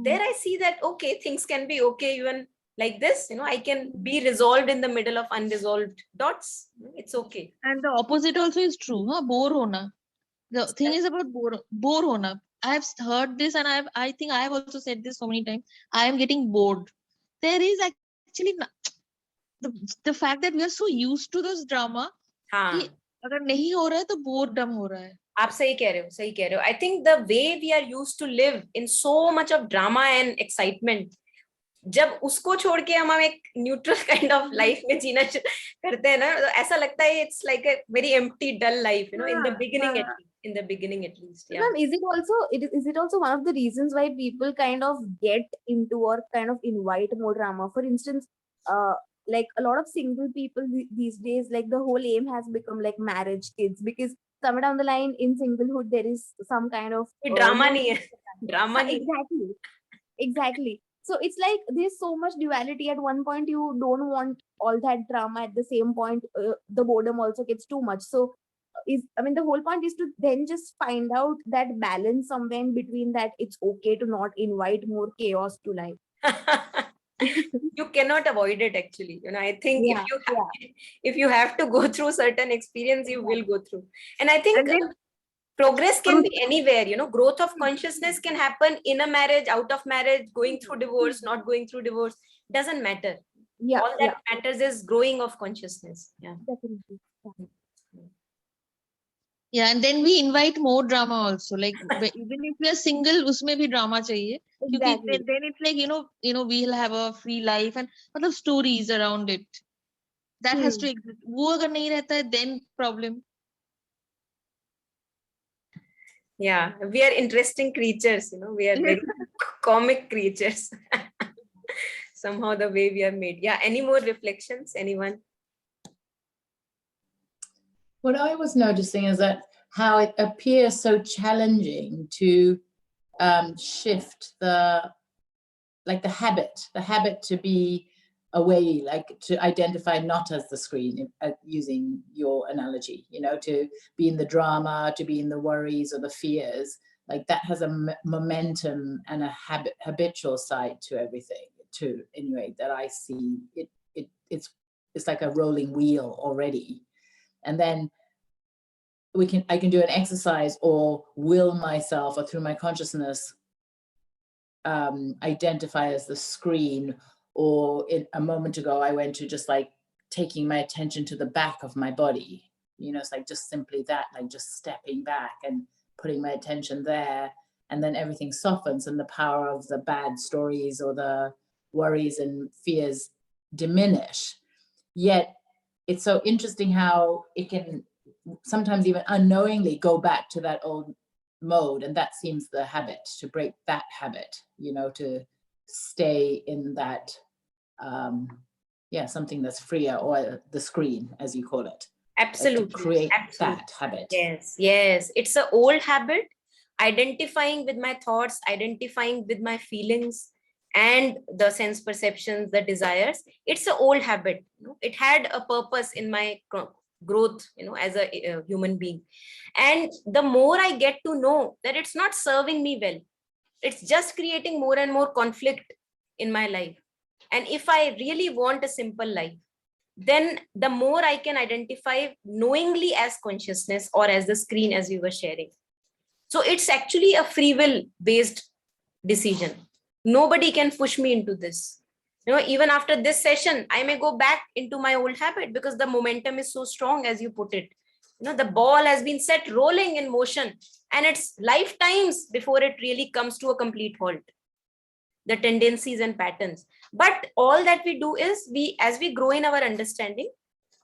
There I see that, okay, things can be okay even like this, I can be resolved in the middle of unresolved dots. It's okay. And the opposite also is true, huh? Bore hona. The thing is about bore hona. I have heard this, and I think I have also said this so many times. I am getting bored. There is actually the fact that we are so used to this drama. कि अगर नहीं हो रहा है तो boredom हो रहा है. आप सही कह रहे हो. I think the way we are used to live in so much of drama and excitement, जब उसको छोड़ के हम एक न्यूट्रल काइंड ऑफ लाइफ में जीना करते हैं ना, तो ऐसा लगता है it's like a very empty dull life, in the beginning at least. Yeah. Ma'am, is it also one of the reasons why people kind of get into or kind of invite more drama? For instance, like a lot of single people these days, like the whole aim has become like marriage, kids, because somewhere down the line in singlehood there is some kind of drama nahi hai. Drama nahi. Exactly. So it's like there's so much duality. At one point you don't want all that drama, at the same point the boredom also gets too much. So the whole point is to then just find out that balance somewhere in between, that it's okay to not invite more chaos to life. You cannot avoid it actually. I think if you have to go through certain experience, you will go through. And I think progress can be anywhere. Growth of consciousness can happen in a marriage, out of marriage, going through divorce, not going through divorce, doesn't matter. All that matters is growing of consciousness. Definitely. Yeah, and then we invite more drama also. Like even if we are single, उसमें भी drama चाहिए. Exactly. Then it's like we'll have a free life and मतलब stories around it. That has to exist. वो अगर नहीं रहता है, then problem. Yeah, we are interesting creatures. We are very comic creatures. Somehow the way we are made. Yeah. Any more reflections? Anyone? What I was noticing is that how it appears so challenging to shift the habit to be away, like to identify not as the screen, using your analogy, to be in the drama, to be in the worries or the fears, like that has a momentum and a habitual side to everything too, anyway, that I see. It's like a rolling wheel already. And then I can do an exercise or will myself, or through my consciousness, identify as the screen. Or a moment ago, I went to just like taking my attention to the back of my body. It's like just simply that, like just stepping back and putting my attention there, and then everything softens and the power of the bad stories or the worries and fears diminish. Yet it's so interesting how it can sometimes even unknowingly go back to that old mode, and that seems the habit, to break that habit, to stay in that something that's freer, or the screen as you call it. Absolutely. Like to create that habit. Yes, it's an old habit, identifying with my thoughts, identifying with my feelings and the sense perceptions, the desires. It's an old habit. It had a purpose in my growth, as a human being. And the more I get to know that it's not serving me well, it's just creating more and more conflict in my life. And if I really want a simple life, then the more I can identify knowingly as consciousness or as the screen, as we were sharing, So it's actually a free will based decision. Nobody can push me into this. Even after this session, I may go back into my old habit because the momentum is so strong, as you put it. The ball has been set rolling in motion, and it's lifetimes before it really comes to a complete halt, the tendencies and patterns. But all that we do is, as we grow in our understanding,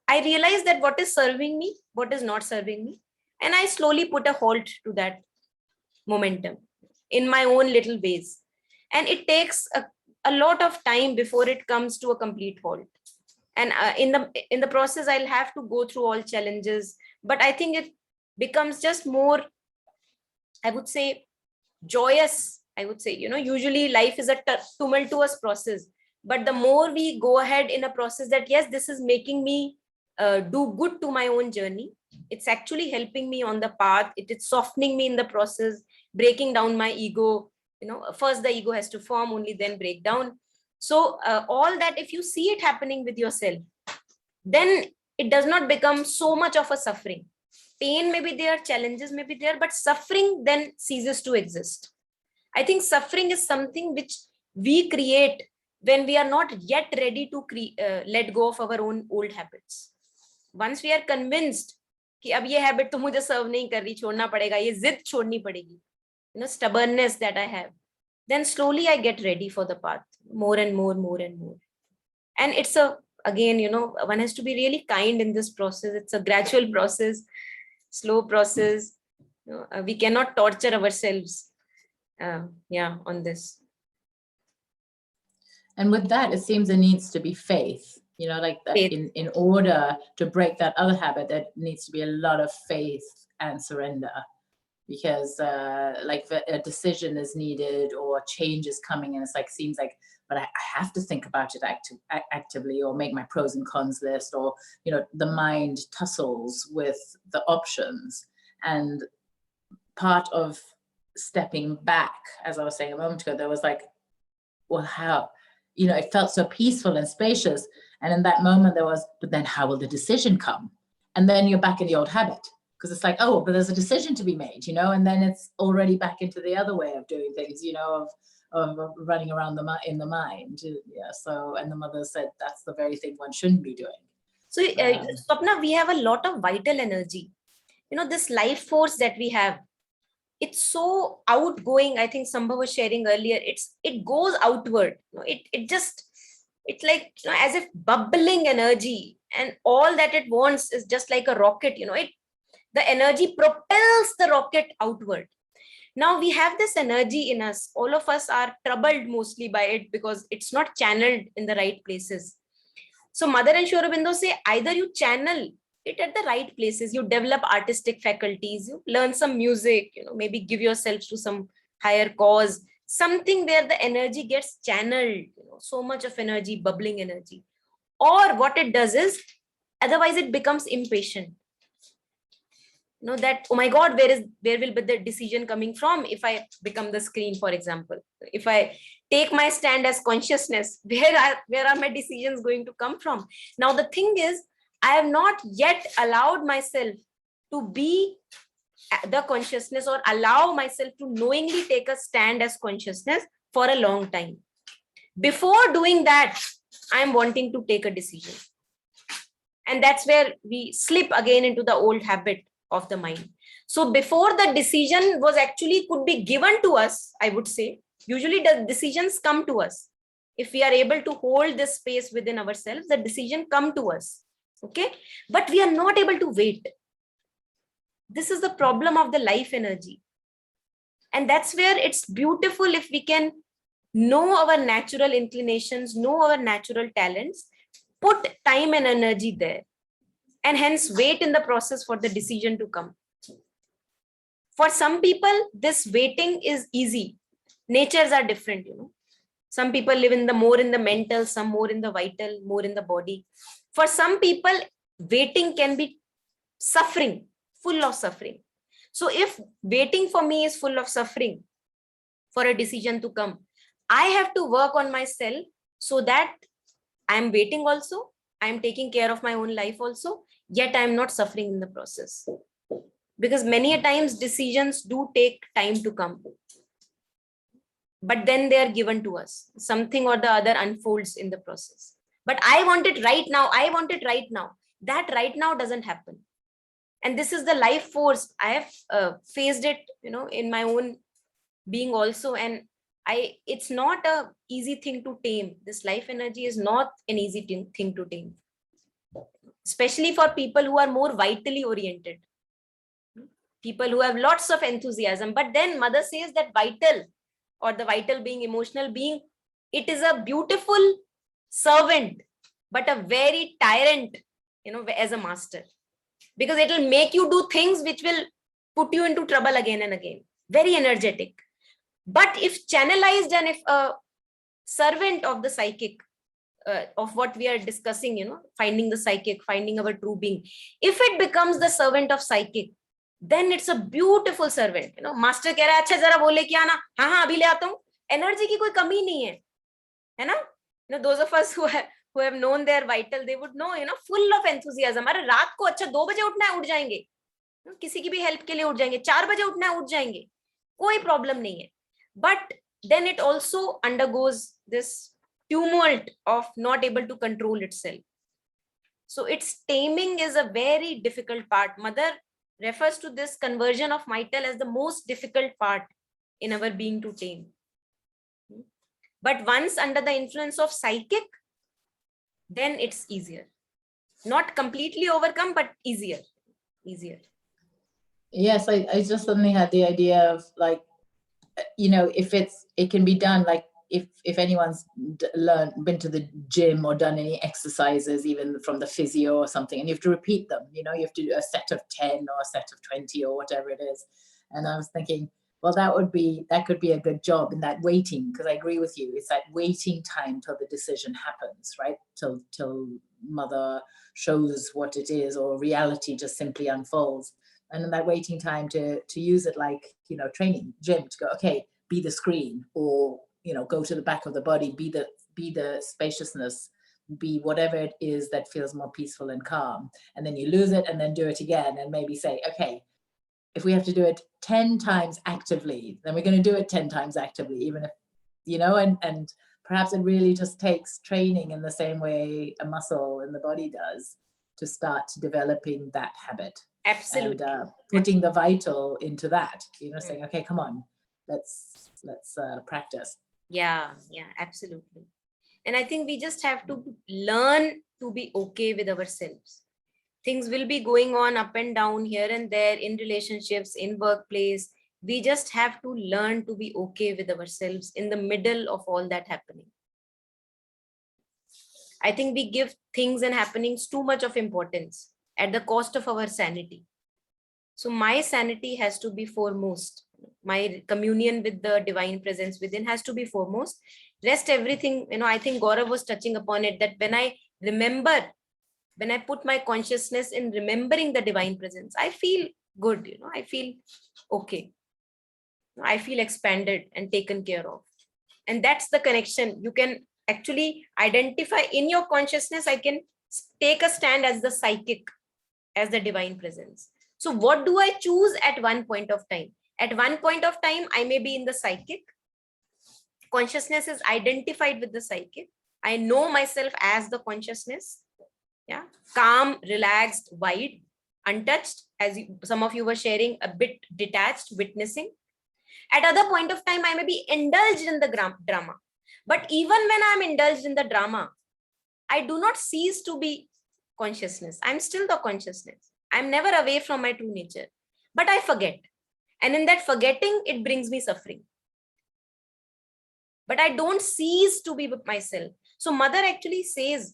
I realize that what is serving me, what is not serving me, and I slowly put a halt to that momentum in my own little ways. And it takes a lot of time before it comes to a complete halt. And in the process, I'll have to go through all challenges, but I think it becomes just more, I would say, joyous. I would say, usually life is a tumultuous process, but the more we go ahead in a process that, yes, this is making me do good to my own journey, it's actually helping me on the path, it is softening me in the process, breaking down my ego. First the ego has to form, only then break down. So all that, if you see it happening with yourself, then it does not become so much of a suffering. Pain may be there, challenges may be there, but suffering then ceases to exist. I think suffering is something which we create when we are not yet ready to let go of our own old habits. Once we are convinced कि अब ये habit तो मुझे serve नहीं कर रही, छोड़ना पड़ेगा, ये जिद छोड़नी पड़ेगी, stubbornness that I have, then slowly I get ready for the path, more and more, more and more. And it's again, one has to be really kind in this process. It's a gradual process, slow process. We cannot torture ourselves. On this. And with that, it seems there needs to be faith, like that in order to break that other habit, there needs to be a lot of faith and surrender, because like a decision is needed or change is coming, and it's like, seems like, but I have to think about it actively, or make my pros and cons list, or, the mind tussles with the options. And part of stepping back, as I was saying a moment ago, there was like, well, how, it felt so peaceful and spacious. And in that moment there was, but then how will the decision come? And then you're back in the old habit, because it's like, oh, but there's a decision to be made, and then it's already back into the other way of doing things, of running around in the mind. Yeah. So, and the mother said that's the very thing one shouldn't be doing. So, Swapna, we have a lot of vital energy. This life force that we have, it's so outgoing. I think Sambhav was sharing earlier, it goes outward. It's like, as if bubbling energy, and all that it wants is just like a rocket. The energy propels the rocket outward. Now we have this energy in us. All of us are troubled mostly by it because it's not channeled in the right places. So Mother and Sri Aurobindo say, either you channel it at the right places, you develop artistic faculties, you learn some music, maybe give yourself to some higher cause, something where the energy gets channeled, so much of energy, bubbling energy. Or what it does is, otherwise it becomes impatient. That, oh my God, where will be the decision coming from if I become the screen, for example? If I take my stand as consciousness, where are my decisions going to come from? Now the thing is, I have not yet allowed myself to be the consciousness, or allow myself to knowingly take a stand as consciousness for a long time. Before doing that, I'm wanting to take a decision. And that's where we slip again into the old habit of the mind. So before the decision was actually could be given to us, I would say, usually the decisions come to us. If we are able to hold this space within ourselves, the decision come to us. Okay, but we are not able to wait. This is the problem of the life energy. And that's where it's beautiful if we can know our natural inclinations, know our natural talents, put time and energy there, and hence wait in the process for the decision to come. For some people, this waiting is easy. Natures are different, Some people live more in the mental, some more in the vital, more in the body. For some people, waiting can be suffering, full of suffering. So if waiting for me is full of suffering for a decision to come, I have to work on myself so that I'm waiting also, I'm taking care of my own life also, yet I'm not suffering in the process. Because many a times decisions do take time to come, but then they are given to us. Something or the other unfolds in the process. But I want it right now. I want it right now. That right now doesn't happen. And this is the life force. I have faced it, in my own being also. And it's not a easy thing to tame. This life energy is not an easy thing to tame, especially for people who are more vitally oriented, people who have lots of enthusiasm. But then mother says that vital, or the vital being, emotional being, it is a beautiful servant, but a very tyrant, as a master, because it will make you do things which will put you into trouble again and again. Very energetic. But if channelized, and if a servant of the psychic, of what we are discussing, finding the psychic, finding our true being, if it becomes the servant of psychic, then it's a beautiful servant. Master कह रहा है, अच्छा जरा बोले क्या ना, हाँ हाँ अभी ले आता हूँ. Energy की कोई कमी नहीं है ना? Those of us who have known their vital, they would know, full of enthusiasm. अरे रात को अच्छा 2 बजे उठना है, उठ जाएंगे. किसी की भी हेल्प के लिए उठ जाएंगे. 4 बजे उठना है, उठ जाएंगे. कोई प्रॉब्लम नहीं है. But then it also undergoes this tumult of not able to control itself. So its taming is a very difficult part. Mother refers to this conversion of vital as the most difficult part in our being to tame. But once under the influence of psychic, then it's easier. Not completely overcome, but easier. Yes, I just suddenly had the idea of, like, if it can be done, like if anyone's been to the gym or done any exercises, even from the physio or something, and you have to repeat them, you have to do a set of 10 or a set of 20 or whatever it is. And I was thinking, well, that could be a good job in that waiting, because I agree with you. It's that waiting time till the decision happens, right? Till mother shows what it is, or reality just simply unfolds. And in that waiting time to use it like, training, gym, to go, okay, be the screen, or, go to the back of the body, be the spaciousness, be whatever it is that feels more peaceful and calm. And then you lose it, and then do it again, and maybe say, okay, if we have to do it 10 times actively, then we're going to do it 10 times actively, even if, and perhaps it really just takes training in the same way a muscle in the body does, to start developing that habit. Absolutely. And putting the vital into that, saying, okay, come on, let's practice. Yeah, absolutely. And I think we just have to learn to be okay with ourselves. Things will be going on up and down, here and there, in relationships, in workplace. We just have to learn to be okay with ourselves in the middle of all that happening. I think we give things and happenings too much of importance at the cost of our sanity. So my sanity has to be foremost. My communion with the divine presence within has to be foremost. Rest everything, I think Gaurav was touching upon it, that when I put my consciousness in remembering the divine presence, I feel good, I feel okay. I feel expanded and taken care of. And that's the connection. You can actually identify in your consciousness. I can take a stand as the psychic, as the divine presence. So what do I choose at one point of time? At one point of time, I may be in the psychic. Consciousness is identified with the psychic. I know myself as the consciousness. Yeah, calm, relaxed, wide, untouched, as some of you were sharing, a bit detached, witnessing. At other point of time, I may be indulged in the drama. But even when I'm indulged in the drama, I do not cease to be consciousness. I'm still the consciousness. I'm never away from my true nature. But I forget. And in that forgetting, it brings me suffering. But I don't cease to be with myself. So mother actually says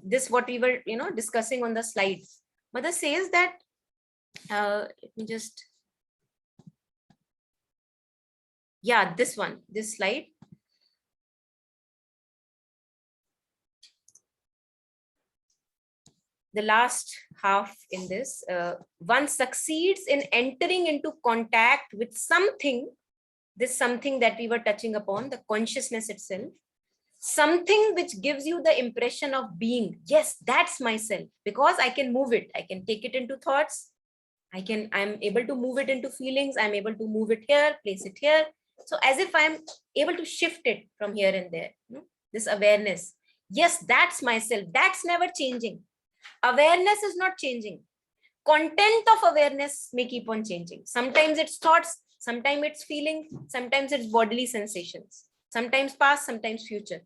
this, what we were, discussing on the slides. Mother says that, let me just, this slide. The last half in this, one succeeds in entering into contact with something, this something that we were touching upon, the consciousness itself, something which gives you the impression of being, yes, that's myself, because I can move it. I can take it into thoughts. I'm able to move it into feelings. I'm able to move it here, place it here. So as if I'm able to shift it from here and there. This awareness. Yes, that's myself. That's never changing. Awareness is not changing. Content of awareness may keep on changing. Sometimes it's thoughts, sometimes it's feeling, sometimes it's bodily sensations, sometimes past, sometimes future.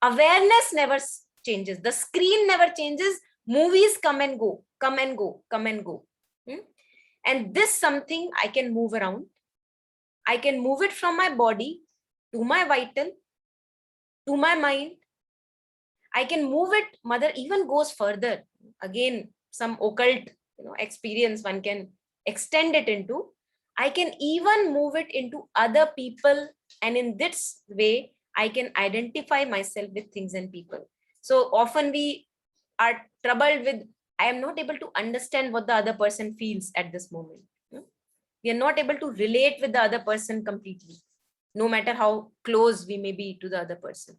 Awareness never changes. The screen never changes. Movies come and go, come and go, come and go. And this something I can move around. I can move it from my body to my vital, to my mind. I can move it. Mother even goes further. Again, some occult experience one can extend it into. I can even move it into other people, and in this way I can identify myself with things and people. So often we are troubled with, I am not able to understand what the other person feels at this moment. We are not able to relate with the other person completely, no matter how close we may be to the other person.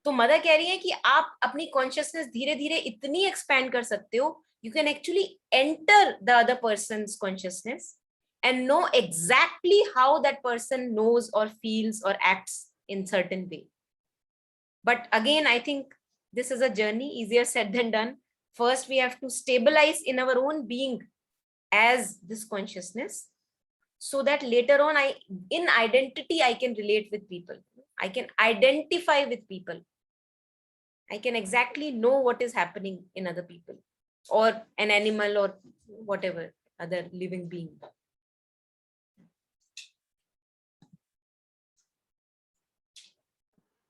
तो mother कह रही है कि आप अपनी consciousness धीरे धीरे इतनी एक्सपैंड कर सकते हो, you can actually enter the other person's consciousness and know exactly how that person knows or feels or acts in certain way. But again, I think this is a journey, easier said than done. First, we have to stabilize in our own being as this consciousness, so that later on, in identity, I can relate with people. I can identify with people. I can exactly know what is happening in other people or an animal or whatever other living being.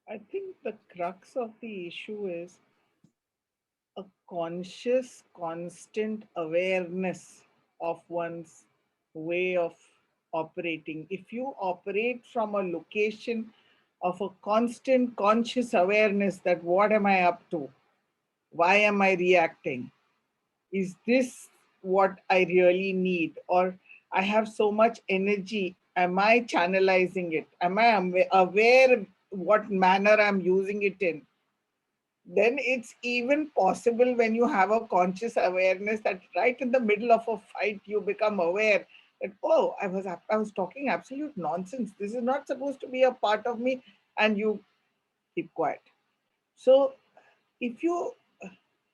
I think the crux of the issue is a conscious, constant awareness of one's way of operating. If you operate from a location of a constant conscious awareness that what am I up to? Why am I reacting? Is this what I really need? Or I have so much energy. Am I channelizing it? Am I aware what manner I'm using it in? Then it's even possible when you have a conscious awareness that right in the middle of a fight, you become aware that, oh, I was talking absolute nonsense. This is not supposed to be a part of me, and you keep quiet. So if you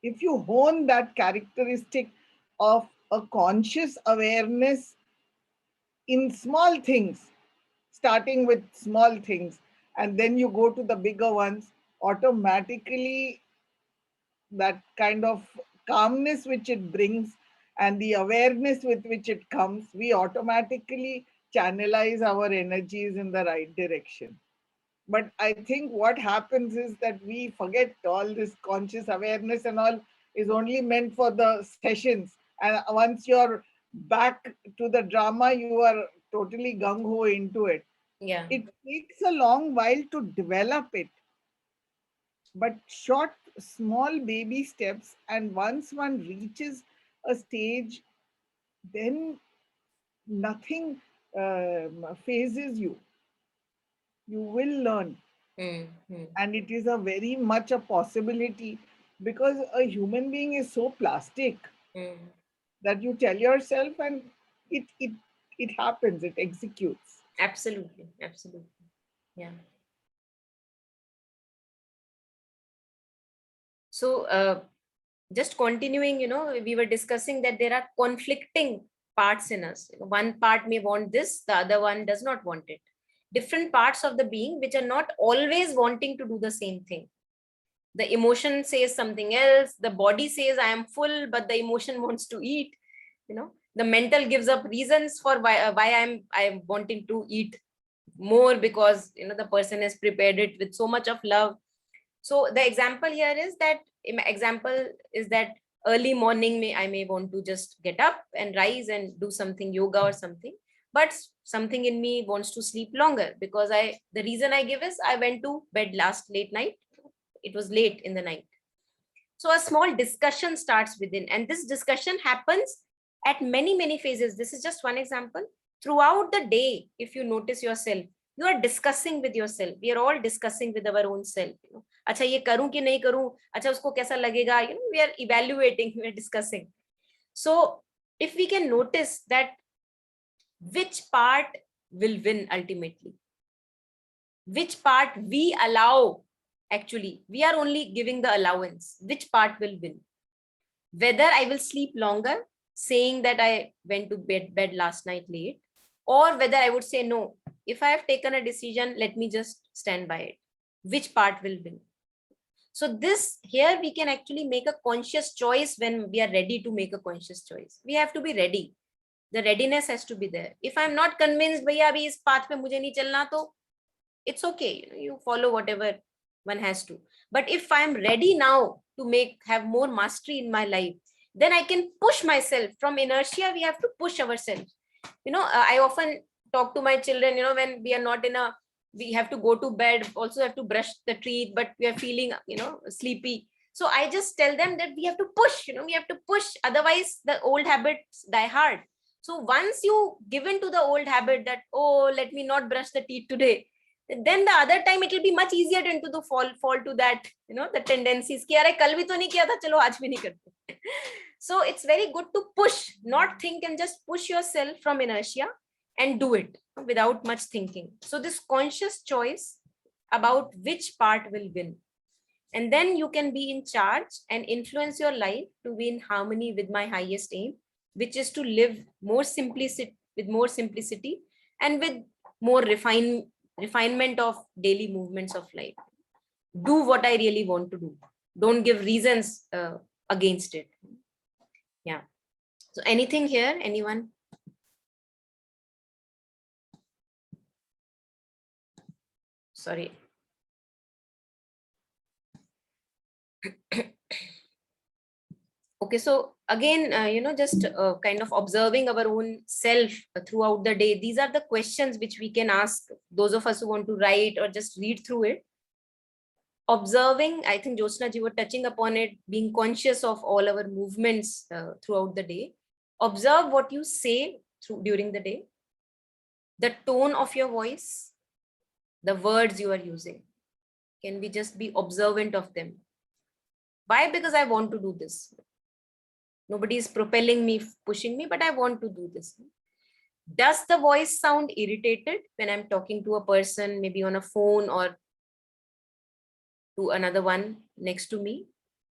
hone that characteristic of a conscious awareness in small things, starting with small things, and then you go to the bigger ones, automatically that kind of calmness which it brings and the awareness with which it comes, we automatically channelize our energies in the right direction. But I think what happens is that we forget all this conscious awareness and all is only meant for the sessions. And once you're back to the drama, you are totally gung-ho into it. Yeah. It takes a long while to develop it. But short, small baby steps, and once one reaches a stage, then nothing phases you. You will learn. And it is a very much a possibility, because a human being is so plastic that you tell yourself and it happens, it executes. Absolutely. Yeah. So just continuing, we were discussing that there are conflicting parts in us. One part may want this, the other one does not want it. Different parts of the being which are not always wanting to do the same thing. The emotion says something else. The body says I am full, but the emotion wants to eat. The mental gives up reasons for why I'm wanting to eat more, because the person has prepared it with so much of love. So the example here is that early morning I may want to just get up and rise and do something yoga or something, but something in me wants to sleep longer, because the reason I give is I went to bed last late night. It was late in the night. So a small discussion starts within, and this discussion happens at many phases. This is just one example. Throughout the day, if you notice yourself, you are discussing with yourself. We are all discussing with our own self. अच्छा ये करूं कि नहीं करूं, अच्छा उसको कैसा लगेगा, we are evaluating, we are discussing. So if we can notice that which part will win ultimately, which part we allow, actually, we are only giving the allowance, which part will win. Whether I will sleep longer, saying that I went to bed last night late, or whether I would say, no, if I have taken a decision, let me just stand by it. Which part will win? So this here we can actually make a conscious choice when we are ready to make a conscious choice. We have to be ready. The readiness has to be there. If I'm not convinced, bhaiya abhi is path pe mujhe nahi chalna, to it's okay. You follow whatever one has to. But if I'm ready now to have more mastery in my life, then I can push myself. From inertia, we have to push ourselves. I often talk to my children, when we are not we have to go to bed, also have to brush the teeth, but we are feeling, sleepy. So I just tell them that we have to push, we have to push. Otherwise, the old habits die hard. So once you give in to the old habit that, oh, let me not brush the teeth today, then the other time it will be much easier to fall to that, the tendencies ki yaar kal bhi to nahi kiya tha, chalo aaj bhi nahi karte. So it's very good to push, not think, and just push yourself from inertia and do it without much thinking. So this conscious choice about which part will win, and then you can be in charge and influence your life to be in harmony with my highest aim, which is to live more simplicity and with more refinement of daily movements of life. Do what I really want to do. Don't give reasons against it. Yeah. So anything here, anyone? Sorry. Okay, so again, just kind of observing our own self throughout the day. These are the questions which we can ask those of us who want to write or just read through it. Observing, I think Jyotsna ji were touching upon it, being conscious of all our movements throughout the day. Observe what you say during the day, the tone of your voice, the words you are using. Can we just be observant of them? Why? Because I want to do this. Nobody is propelling me, pushing me, but I want to do this. Does the voice sound irritated when I'm talking to a person, maybe on a phone or to another one next to me?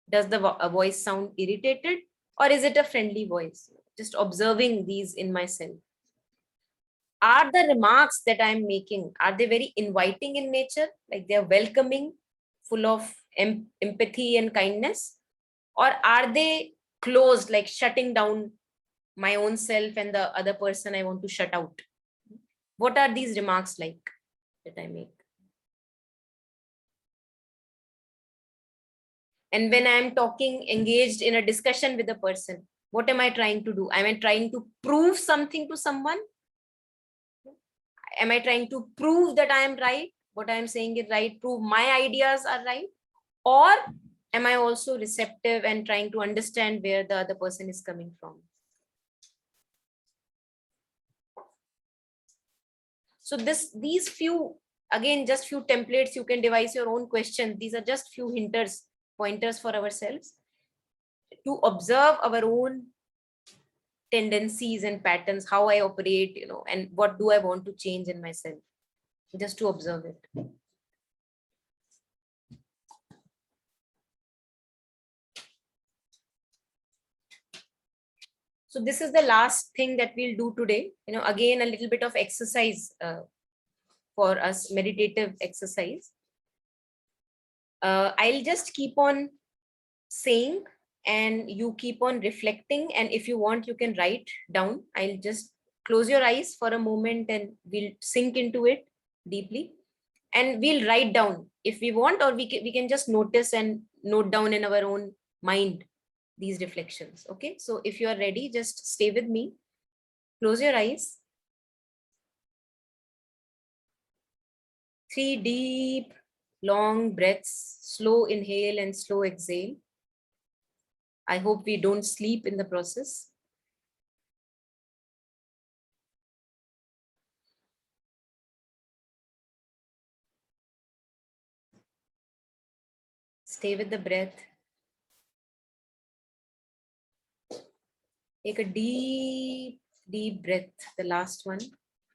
Does the voice sound irritated, or is it a friendly voice? Just observing these in myself. Are the remarks that I'm making, are they very inviting in nature? Like they're welcoming, full of empathy and kindness? Or are they closed, like shutting down my own self and the other person I want to shut out? What are these remarks like that I make? And when I'm talking, engaged in a discussion with a person, what am I trying to do? Am I trying to prove something to someone? Am I trying to prove that I am right? What I am saying is right, prove my ideas are right? Or am I also receptive and trying to understand where the other person is coming from? So these few, again, just few templates, you can devise your own questions. These are just few pointers for ourselves to observe our own tendencies and patterns, how I operate, and what do I want to change in myself, just to observe it. So this is the last thing that we'll do today. Again, a little bit of exercise for us, meditative exercise. I'll just keep on saying and you keep on reflecting. And if you want, you can write down. I'll just close your eyes for a moment and we'll sink into it deeply. And we'll write down if we want, or we can just notice and note down in our own mind these reflections. Okay, so if you are ready, just stay with me. Close your eyes. 3 deep, long breaths, slow inhale and slow exhale. I hope we don't sleep in the process. Stay with the breath. Take a deep, deep breath, the last one,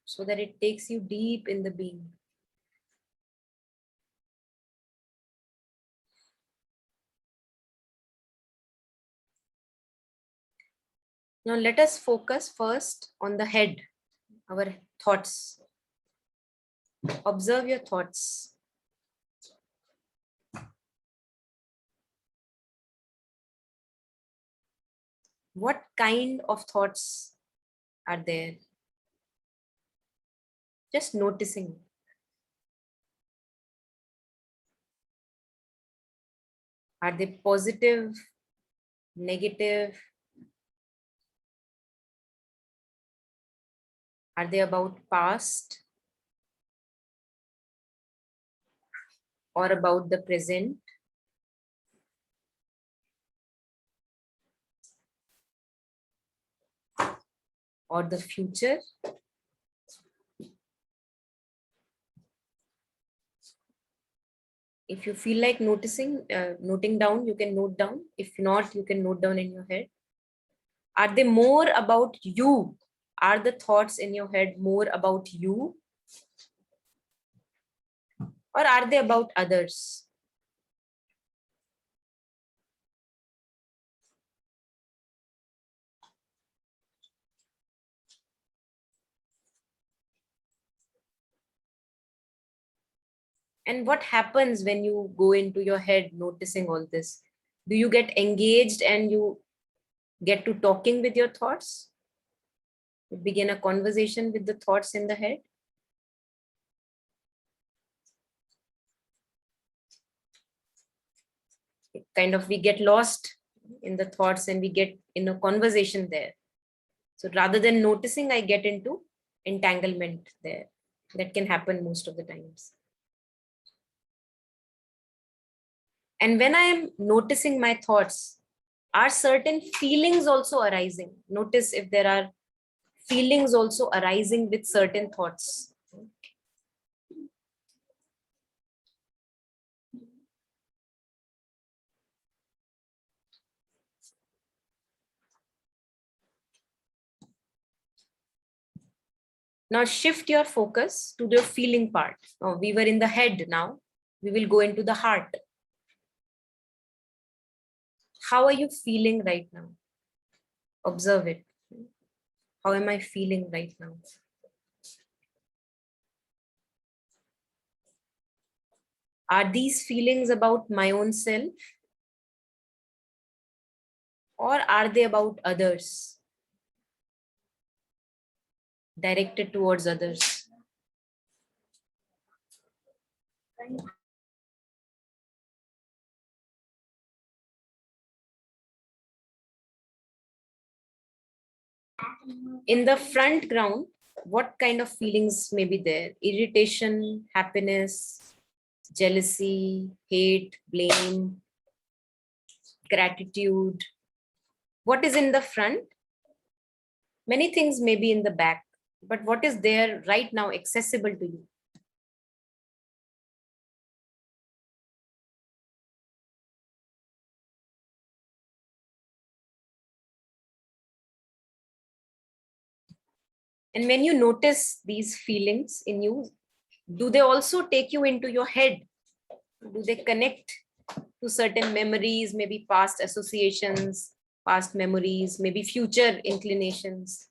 so that it takes you deep in the being. Now let us focus first on the head, our thoughts. Observe your thoughts. What kind of thoughts are there? Just noticing. Are they positive, negative? Are they about past or about the present? Or the future? If you feel like noting down, you can note down. If not, you can note down in your head. Are they more about you? Are the thoughts in your head more about you? Or are they about others? And what happens when you go into your head noticing all this? Do you get engaged and you get to talking with your thoughts? You begin a conversation with the thoughts in the head? Kind of we get lost in the thoughts and we get in a conversation there. So rather than noticing, I get into entanglement there. That can happen most of the times. And when I am noticing my thoughts, are certain feelings also arising? Notice if there are feelings also arising with certain thoughts. Now shift your focus to the feeling part. Now we were in the head, now we will go into the heart. How are you feeling right now? Observe it. How am I feeling right now? Are these feelings about my own self? Or are they about others? Directed towards others? In the front ground, what kind of feelings may be there? Irritation, happiness, jealousy, hate, blame, gratitude. What is in the front? Many things may be in the back, but what is there right now accessible to you? And when you notice these feelings in you, do they also take you into your head? Do they connect to certain memories, maybe past associations, past memories, maybe future inclinations?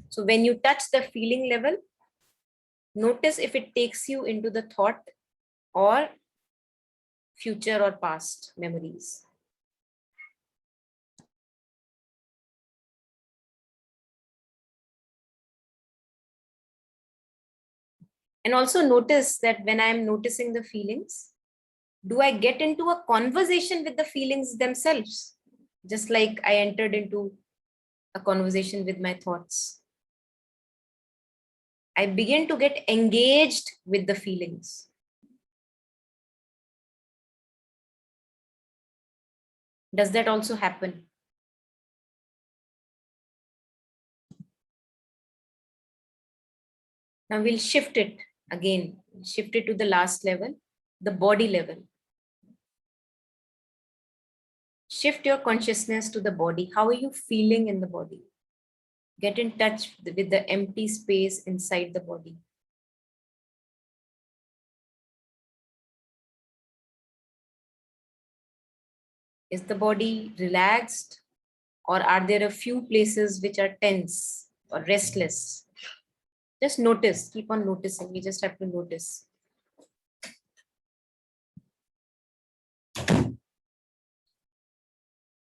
So when you touch the feeling level, notice if it takes you into the thought or future or past memories. And also notice that when I am noticing the feelings, do I get into a conversation with the feelings themselves? Just like I entered into a conversation with my thoughts. I begin to get engaged with the feelings. Does that also happen? Now we'll shift it again, shift it to the last level, the body level. Shift your consciousness to the body. How are you feeling in the body? Get in touch with the empty space inside the body. Is the body relaxed, or are there a few places which are tense or restless? Just notice, keep on noticing. We just have to notice.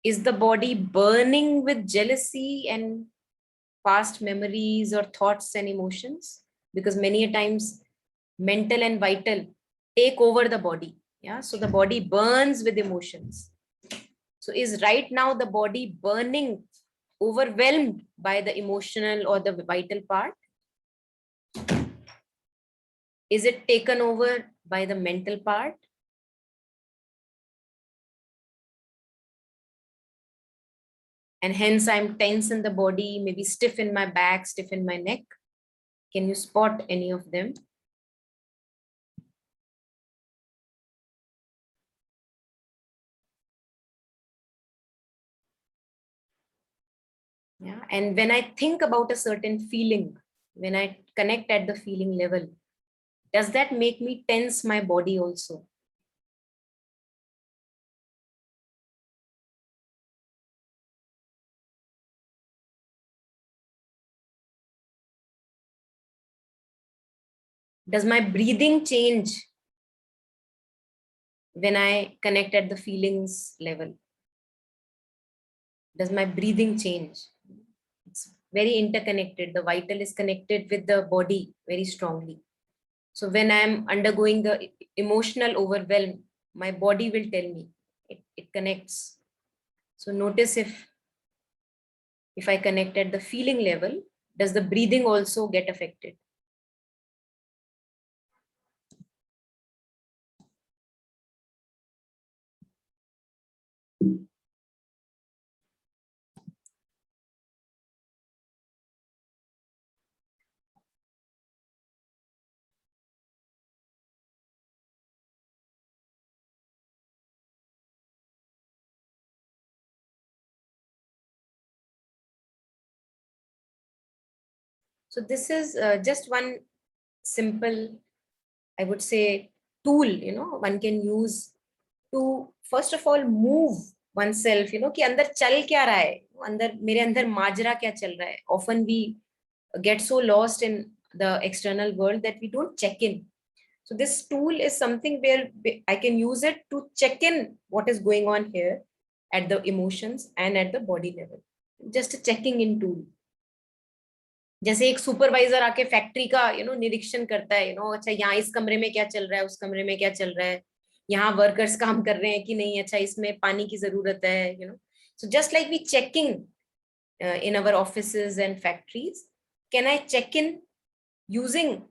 Is the body burning with jealousy and past memories or thoughts and emotions? Because many a times mental and vital take over the body. Yeah, so the body burns with emotions. So is right now the body burning, overwhelmed by the emotional or the vital part? Is it taken over by the mental part? And hence I'm tense in the body, maybe stiff in my back, stiff in my neck. Can you spot any of them? Yeah. And when I think about a certain feeling, when I connect at the feeling level, does that make me tense my body also? Does my breathing change when I connect at the feelings level? Does my breathing change? It's very interconnected. The vital is connected with the body very strongly. So when I'm undergoing the emotional overwhelm, my body will tell me, it connects. So notice if I connect at the feeling level, does the breathing also get affected? So this is just one simple, I would say, tool, one can use to first of all move oneself, कि अंदर चल क्या रहा है, अंदर मेरे अंदर माजरा क्या चल रहा है. Often we get so lost in the external world that we don't check in. So this tool is something where I can use it to check in what is going on here at the emotions and at the body level. Just a checking in tool. जैसे एक supervisor आके factory का निरीक्षण करता है, अच्छा यहाँ इस कमरे में क्या चल रहा है, उस कमरे में क्या चल रहा है, यहाँ वर्कर्स काम कर रहे हैं कि नहीं, अच्छा इसमें पानी की जरूरत है, so just like we checking in our offices and factories, can I check in using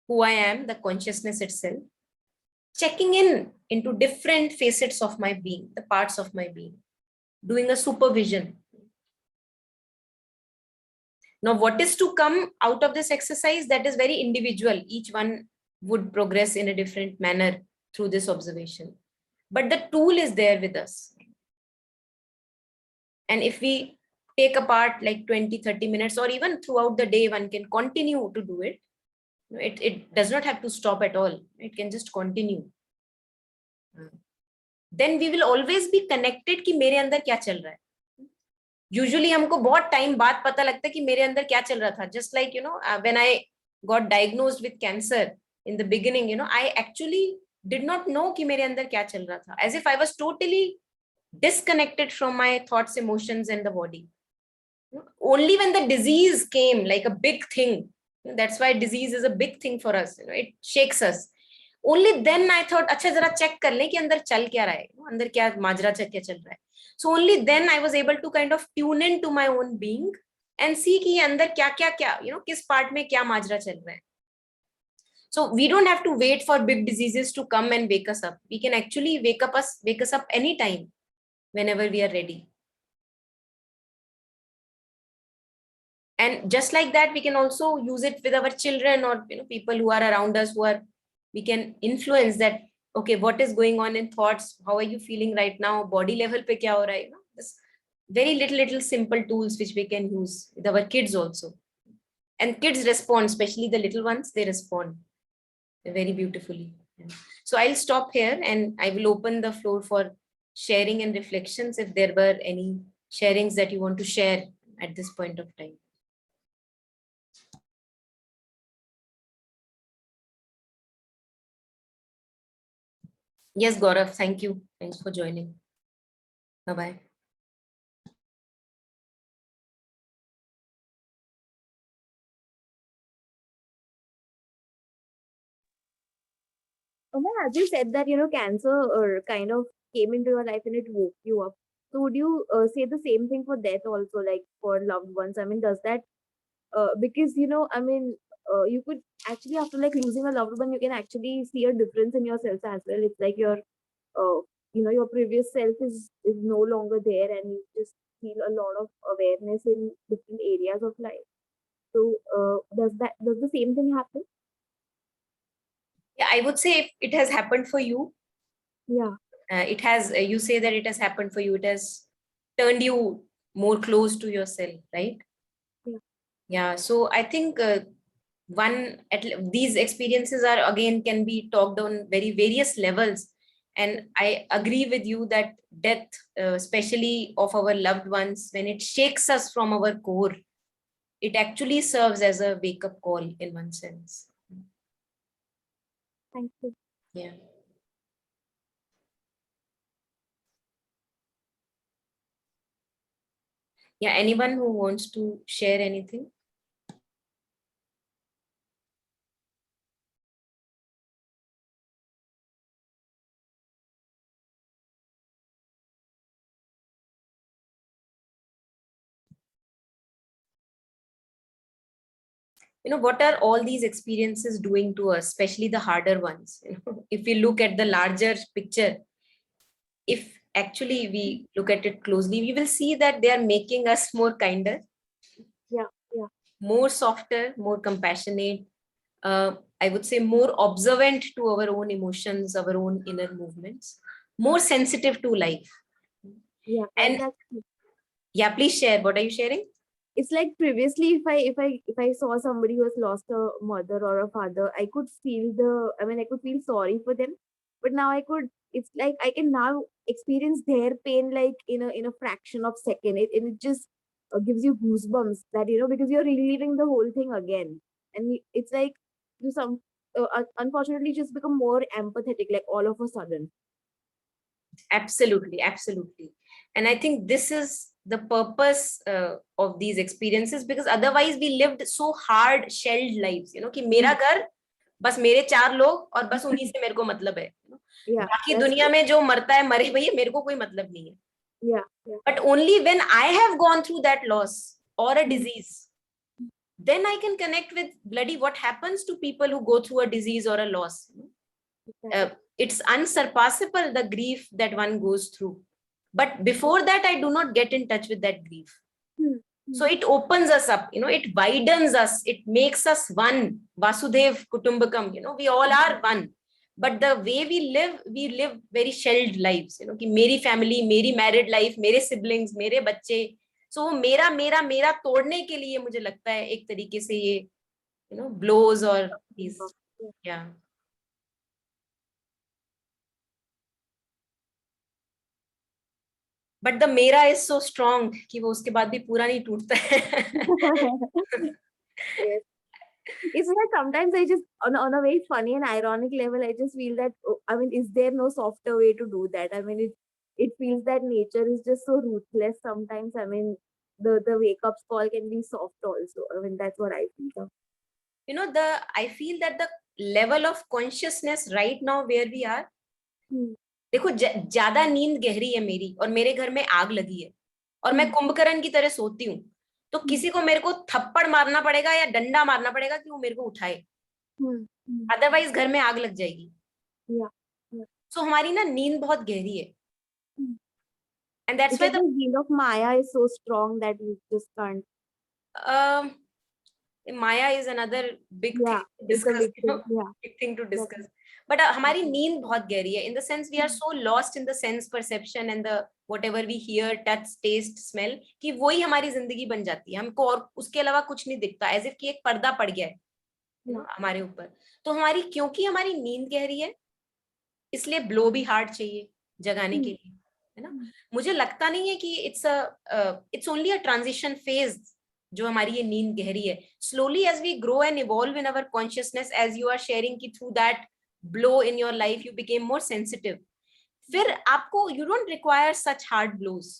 who I am, the consciousness itself, checking in into different facets of my being, the parts of my being, doing a supervision. Now, what is to come out of this exercise, that is very individual. Each one would progress in a different manner through this observation. But the tool is there with us. And if we take apart like 20-30 minutes, or even throughout the day, one can continue to do it. It does not have to stop at all. It can just continue. Then we will always be connected कि मेरे अंदर क्या चल रहा है. Usually हमको बहुत time बाद पता लगता है कि मेरे अंदर क्या चल रहा था. Just like, when I got diagnosed with cancer in the beginning, I actually did not know कि मेरे अंदर क्या चल रहा था. As if I was totally disconnected from my thoughts, emotions, and the body. Only when the disease came, like a big thing, that's why disease is a big thing for us. It shakes us. Only then I thought, अच्छा जरा check कर लें कि अंदर चल क्या रहा है, अंदर क्या माजरा क्या चल रहा है. So only then I was able to kind of tune into my own being and see कि अंदर क्या, किस part में क्या माजरा चल रहा है. So we don't have to wait for big diseases to come and wake us up. We can actually wake us up anytime, whenever we are ready. And just like that, we can also use it with our children or people who are around us, we can influence that. Okay, what is going on in thoughts? How are you feeling right now? Body level pe kya ho raha hai? very little simple tools which we can use with our kids also. And kids respond, especially the little ones, they respond very beautifully. So I'll stop here and I will open the floor for sharing and reflections if there were any sharings that you want to share at this point of time. Yes, Gaurav, thank you. Thanks for joining. Bye-bye. As you said that, cancer kind of came into your life and it woke you up. So would you say the same thing for death also, like for loved ones? I mean, does that, because, you could actually, after like losing a loved one, you can actually see a difference in yourself as well. It's like your previous self is no longer there and you just feel a lot of awareness in different areas of life. So does the same thing happen? Yeah, I would say if it has happened for you, Yeah. It has, you say that it has happened for you, it has turned you more close to yourself, right? Yeah. Yeah, so I think these experiences are again can be talked on very various levels. And I agree with you that death, especially of our loved ones, when it shakes us from our core, it actually serves as a wake-up call in one sense. Thank you. Yeah. Yeah, anyone who wants to share anything? What are all these experiences doing to us, especially the harder ones? If we look at the larger picture, if actually we look at it closely, we will see that they are making us more kinder, Yeah. more softer, more compassionate, I would say more observant to our own emotions, our own inner movements, more sensitive to life. Yeah. And Exactly. yeah, please share. What are you sharing? It's like previously if I saw somebody who has lost a mother or a father, I could feel I could feel sorry for them. But now it's like I can now experience their pain like in a fraction of second. And it just gives you goosebumps that because you're reliving the whole thing again. And it's like you unfortunately just become more empathetic like all of a sudden. Absolutely, absolutely. And I think this is the purpose of these experiences, because otherwise we lived so hard shelled lives, कि मेरा घर बस मेरे 4 लोग और बस उन्हीं से मेरे को मतलब है. Yeah, बाकी that's दुनिया true. में जो मरता है मरे भैया, मेरे को कोई मतलब नहीं है. Yeah. But only when I have gone through that loss or a disease, then I can connect with bloody what happens to people who go through a disease or a loss. It's unsurpassable, the grief that one goes through. But before that, I do not get in touch with that grief. So it opens us up, it widens us, it makes us one. Vasudev Kutumbakam, we all are one. But the way we live very shelled lives, कि मेरी family, मेरी married life, मेरे siblings, मेरे बच्चे. So मेरा तोड़ने के लिए मुझे लगता है एक तरीके से ये, blows or these, yeah. But the मेरा is so strong कि वो उसके बाद भी पूरा नहीं टूटता है. Yes. It's like sometimes I just on a very funny and ironic level, I just feel that is there no softer way to do that? It feels that nature is just so ruthless sometimes. The wake up call can be soft also. That's what I feel. I feel that the level of consciousness right now where we are, देखो ज्यादा नींद गहरी है मेरी और मेरे घर में आग लगी है और मैं कुंभकर्ण की तरह सोती हूँ, तो किसी को मेरे को थप्पड़ मारना पड़ेगा या डंडा मारना पड़ेगा कि वो मेरे को उठाए, अदरवाइज घर में आग लग जाएगी. सो हमारी ना नींद बहुत गहरी है. And that's why the gene of Maya is so strong that you just can't. Maya is another big thing to discuss. Big thing to discuss. But हमारी नींद बहुत गहरी है, in the sense we are so lost in the sense perception and the whatever we hear, touch, taste, smell, कि वही हमारी जिंदगी बन जाती है, हमको और उसके अलावा कुछ नहीं दिखता, as if कि एक पर्दा पड़ गया है हमारे ऊपर. तो हमारी, क्योंकि हमारी नींद गहरी है, इसलिए ब्लो भी हार्ड चाहिए जगाने के लिए, है ना. मुझे लगता नहीं है कि it's only a transition phase जो हमारी ये नींद गहरी है. Slowly as we grow and evolve in our consciousness, as you are sharing कि through that blow in your life you became more sensitive, फिर आपको you don't require such hard blows,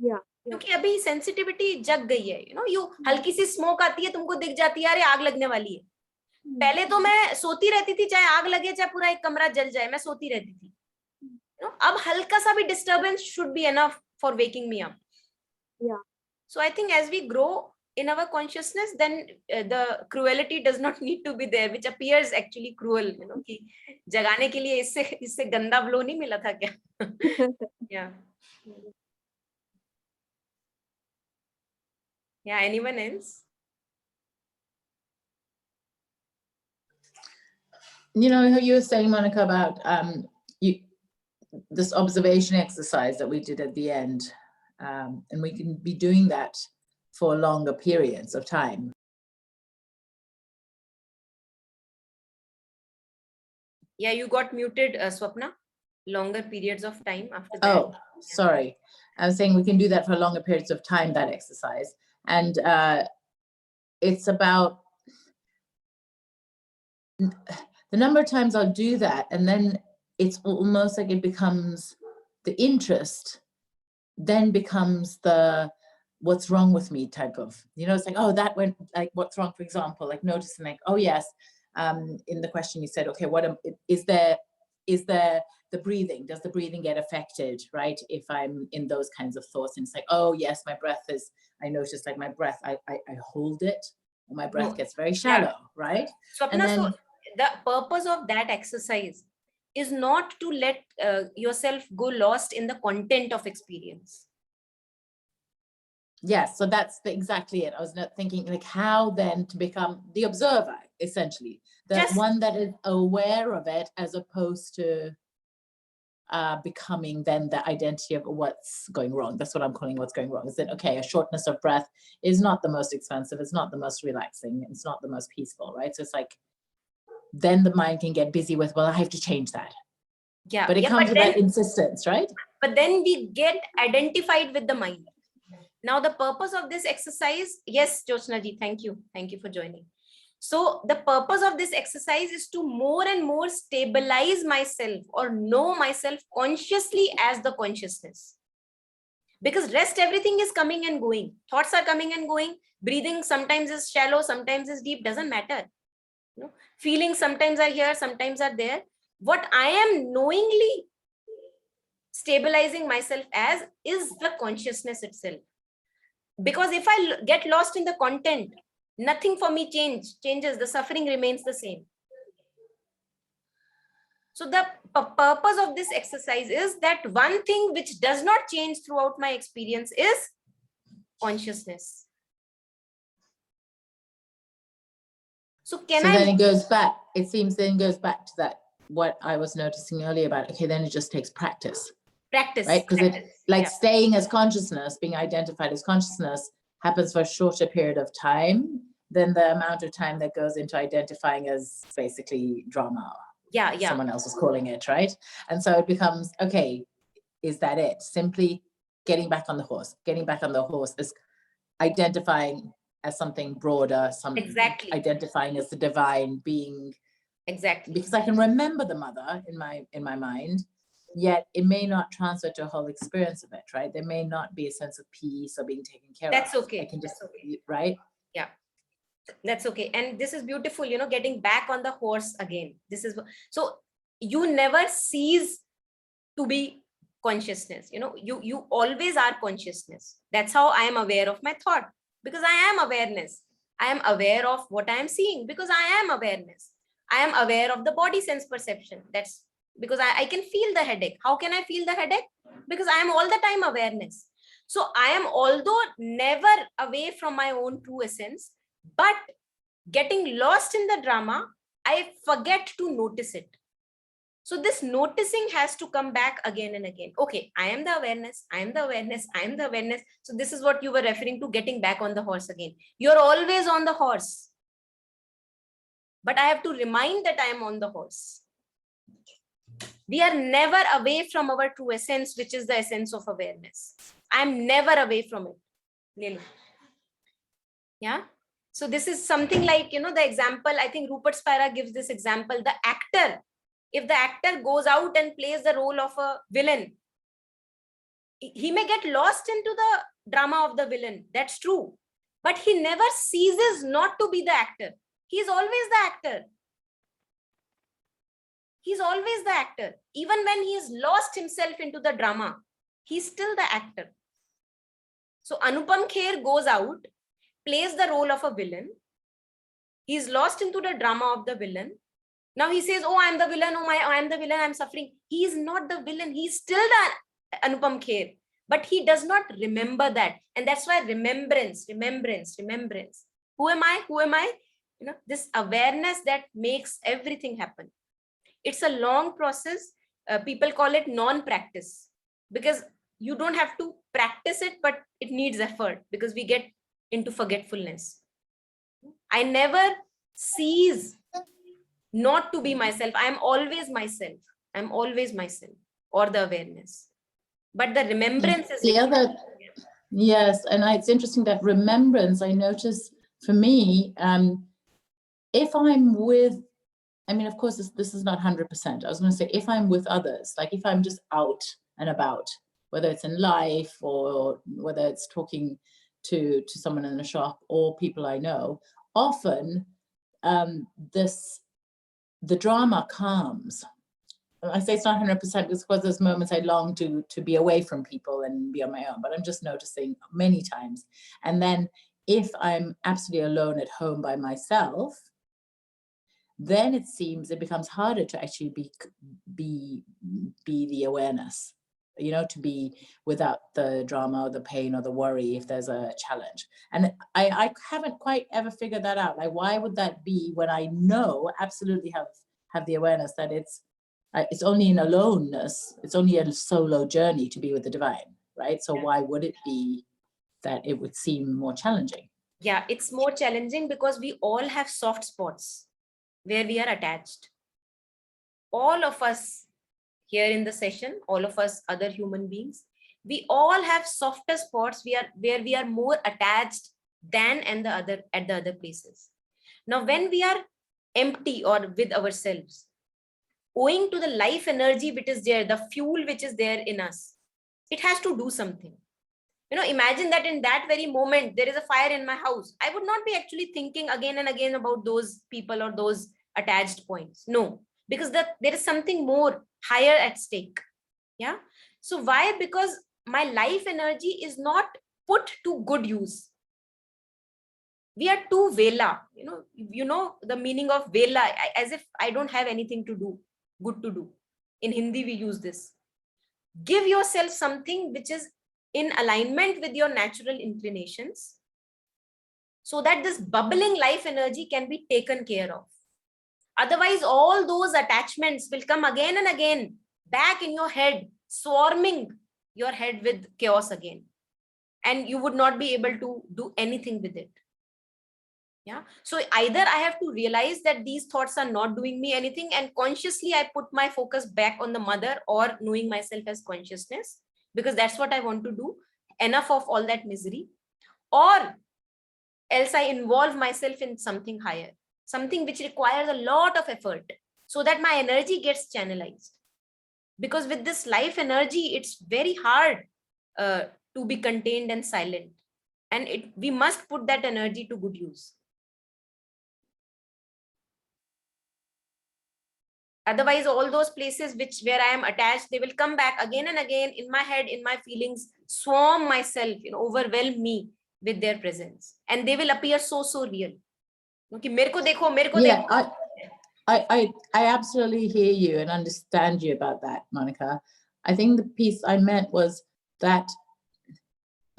क्योंकि अभी सेंसिटिविटी जग गई है. यू हल्की सी smoke आती है, तुमको दिख जाती है अरे आग लगने वाली है. पहले तो मैं सोती रहती थी, चाहे आग लगे चाहे पूरा एक कमरा जल जाए, मैं सोती रहती थी. अब हल्का सा भी disturbance should be enough for waking me up. So I think as we grow in our consciousness, then the cruelty does not need to be there, which appears actually cruel. कि जगाने के लिए इससे गंदा ब्लो नहीं मिला था क्या? Yeah. Yeah. Anyone else? You know how you were saying, Monica, about this observation exercise that we did at the end, and we can be doing that for longer periods of time. Yeah, you got muted, Swapna. Longer periods of time after that. Oh, sorry. I was saying we can do that for longer periods of time, that exercise. And it's about the number of times I'll do that, and then it's almost like it becomes the interest, then becomes the what's wrong with me type of, it's like, oh, that went, like, what's wrong, for example, like noticing, like, oh yes, in the question you said, okay, is there the breathing, does the breathing get affected, right, if I'm in those kinds of thoughts? And it's like, oh yes, my breath is, I notice, like, my breath, I hold it, and my breath gets very shallow, right? Swapna, so the purpose of that exercise is not to let yourself go lost in the content of experience. Yes, so that's exactly it. I was not thinking, like, how then to become the observer, essentially, the one that is aware of it, as opposed to becoming then the identity of what's going wrong. That's what I'm calling what's going wrong. Is that, okay, a shortness of breath is not the most expansive, it's not the most relaxing, it's not the most peaceful, right? So it's like, then the mind can get busy with, well, I have to change that. Yeah, but it comes with that insistence, right? But then we get identified with the mind. Now the purpose of this exercise, yes, Jyotsna ji, thank you for joining. So the purpose of this exercise is to more and more stabilize myself or know myself consciously as the consciousness. Because rest, everything is coming and going. Thoughts are coming and going. Breathing sometimes is shallow, sometimes is deep, doesn't matter. Feelings sometimes are here, sometimes are there. What I am knowingly stabilizing myself as is the consciousness itself. Because if I get lost in the content, nothing for me changes, the suffering remains the same. So the purpose of this exercise is that one thing which does not change throughout my experience is consciousness. So then it goes back, it seems then goes back to that, what I was noticing earlier about, okay, then it just takes practice. Practice. Right? Because it's like staying as consciousness, being identified as consciousness happens for a shorter period of time than the amount of time that goes into identifying as basically drama. Yeah. Someone else is calling it, right? And so it becomes, okay, is that it? Simply getting back on the horse. Getting back on the horse is identifying as something broader, identifying as the divine being. Exactly. Because I can remember the mother in my mind, yet it may not transfer to a whole experience of it, right? There may not be a sense of peace or being taken care of. That's okay. I can just, right? Yeah, that's okay. And this is beautiful, getting back on the horse again. This is, so you never cease to be consciousness. You always are consciousness. That's how I am aware of my thought, because I am awareness. I am aware of what I am seeing because I am awareness. I am aware of the body sense perception. That's because I can feel the headache. How can I feel the headache? Because I am all the time awareness. So I am, although never away from my own true essence, but getting lost in the drama I forget to notice it. So this noticing has to come back again and again. Okay, I am the awareness, I am the awareness, I am the awareness. So this is what you were referring to, getting back on the horse again. You're always on the horse. But I have to remind that I am on the horse. We are never away from our true essence, which is the essence of awareness. I'm never away from it. Really. Yeah. So this is something like, the example, I think Rupert Spira gives this example, the actor. If the actor goes out and plays the role of a villain, he may get lost into the drama of the villain. That's true. But he never ceases not to be the actor. He's always the actor. He's always the actor. Even when he has lost himself into the drama, he's still the actor. So Anupam Kher goes out, plays the role of a villain. He's lost into the drama of the villain. Now he says, oh, I'm the villain. Oh, I'm the villain. I'm suffering. He is not the villain. He's still the Anupam Kher. But he does not remember that. And that's why remembrance. Who am I? Who am I? This awareness that makes everything happen. It's a long process. People call it non-practice, because you don't have to practice it, but it needs effort, because we get into forgetfulness. I never cease not to be myself. I am always myself. I'm always myself, or the awareness. But the remembrance is the other. Yes, and it's interesting that remembrance, I notice for me, if I'm with, I mean, of course, this is not 100%. I was going to say, if I'm with others, like if I'm just out and about, whether it's in life or whether it's talking to someone in a shop or people I know, often the drama calms. I say it's not 100% because there's moments I long to be away from people and be on my own, but I'm just noticing many times. And then if I'm absolutely alone at home by myself, then it becomes harder to actually be the awareness, to be without the drama or the pain or the worry if there's a challenge. And I haven't quite ever figured that out. Like, why would that be when I know absolutely have the awareness that it's only in aloneness, it's only a solo journey to be with the divine, right? So why would it be that it would seem more challenging? Yeah, it's more challenging because we all have soft spots where we are attached. All of us here in the session, all of us other human beings, we all have softer spots where we are more attached than at the other places. Now, when we are empty or with ourselves, owing to the life energy which is there, the fuel which is there in us, it has to do something. Imagine that in that very moment, there is a fire in my house. I would not be actually thinking again and again about those people or those attached points. No, because there is something more higher at stake. Yeah. So why? Because my life energy is not put to good use. We are too vela. You know the meaning of vela, as if I don't have anything to do, good to do. In Hindi, we use this. Give yourself something which is in alignment with your natural inclinations, so that this bubbling life energy can be taken care of. Otherwise, all those attachments will come again and again back in your head, swarming your head with chaos again. And you would not be able to do anything with it. Yeah. So either I have to realize that these thoughts are not doing me anything, and consciously I put my focus back on the mother, or knowing myself as consciousness, because that's what I want to do. Enough of all that misery. Or else I involve myself in something higher, something which requires a lot of effort, so that my energy gets channelized. Because with this life energy, it's very hard to be contained and silent. And we must put that energy to good use. Otherwise, all those places where I am attached, they will come back again and again in my head, in my feelings, swarm myself, overwhelm me with their presence. And they will appear so real. Yeah, I absolutely hear you and understand you about that, Monica. I think the piece I meant was that,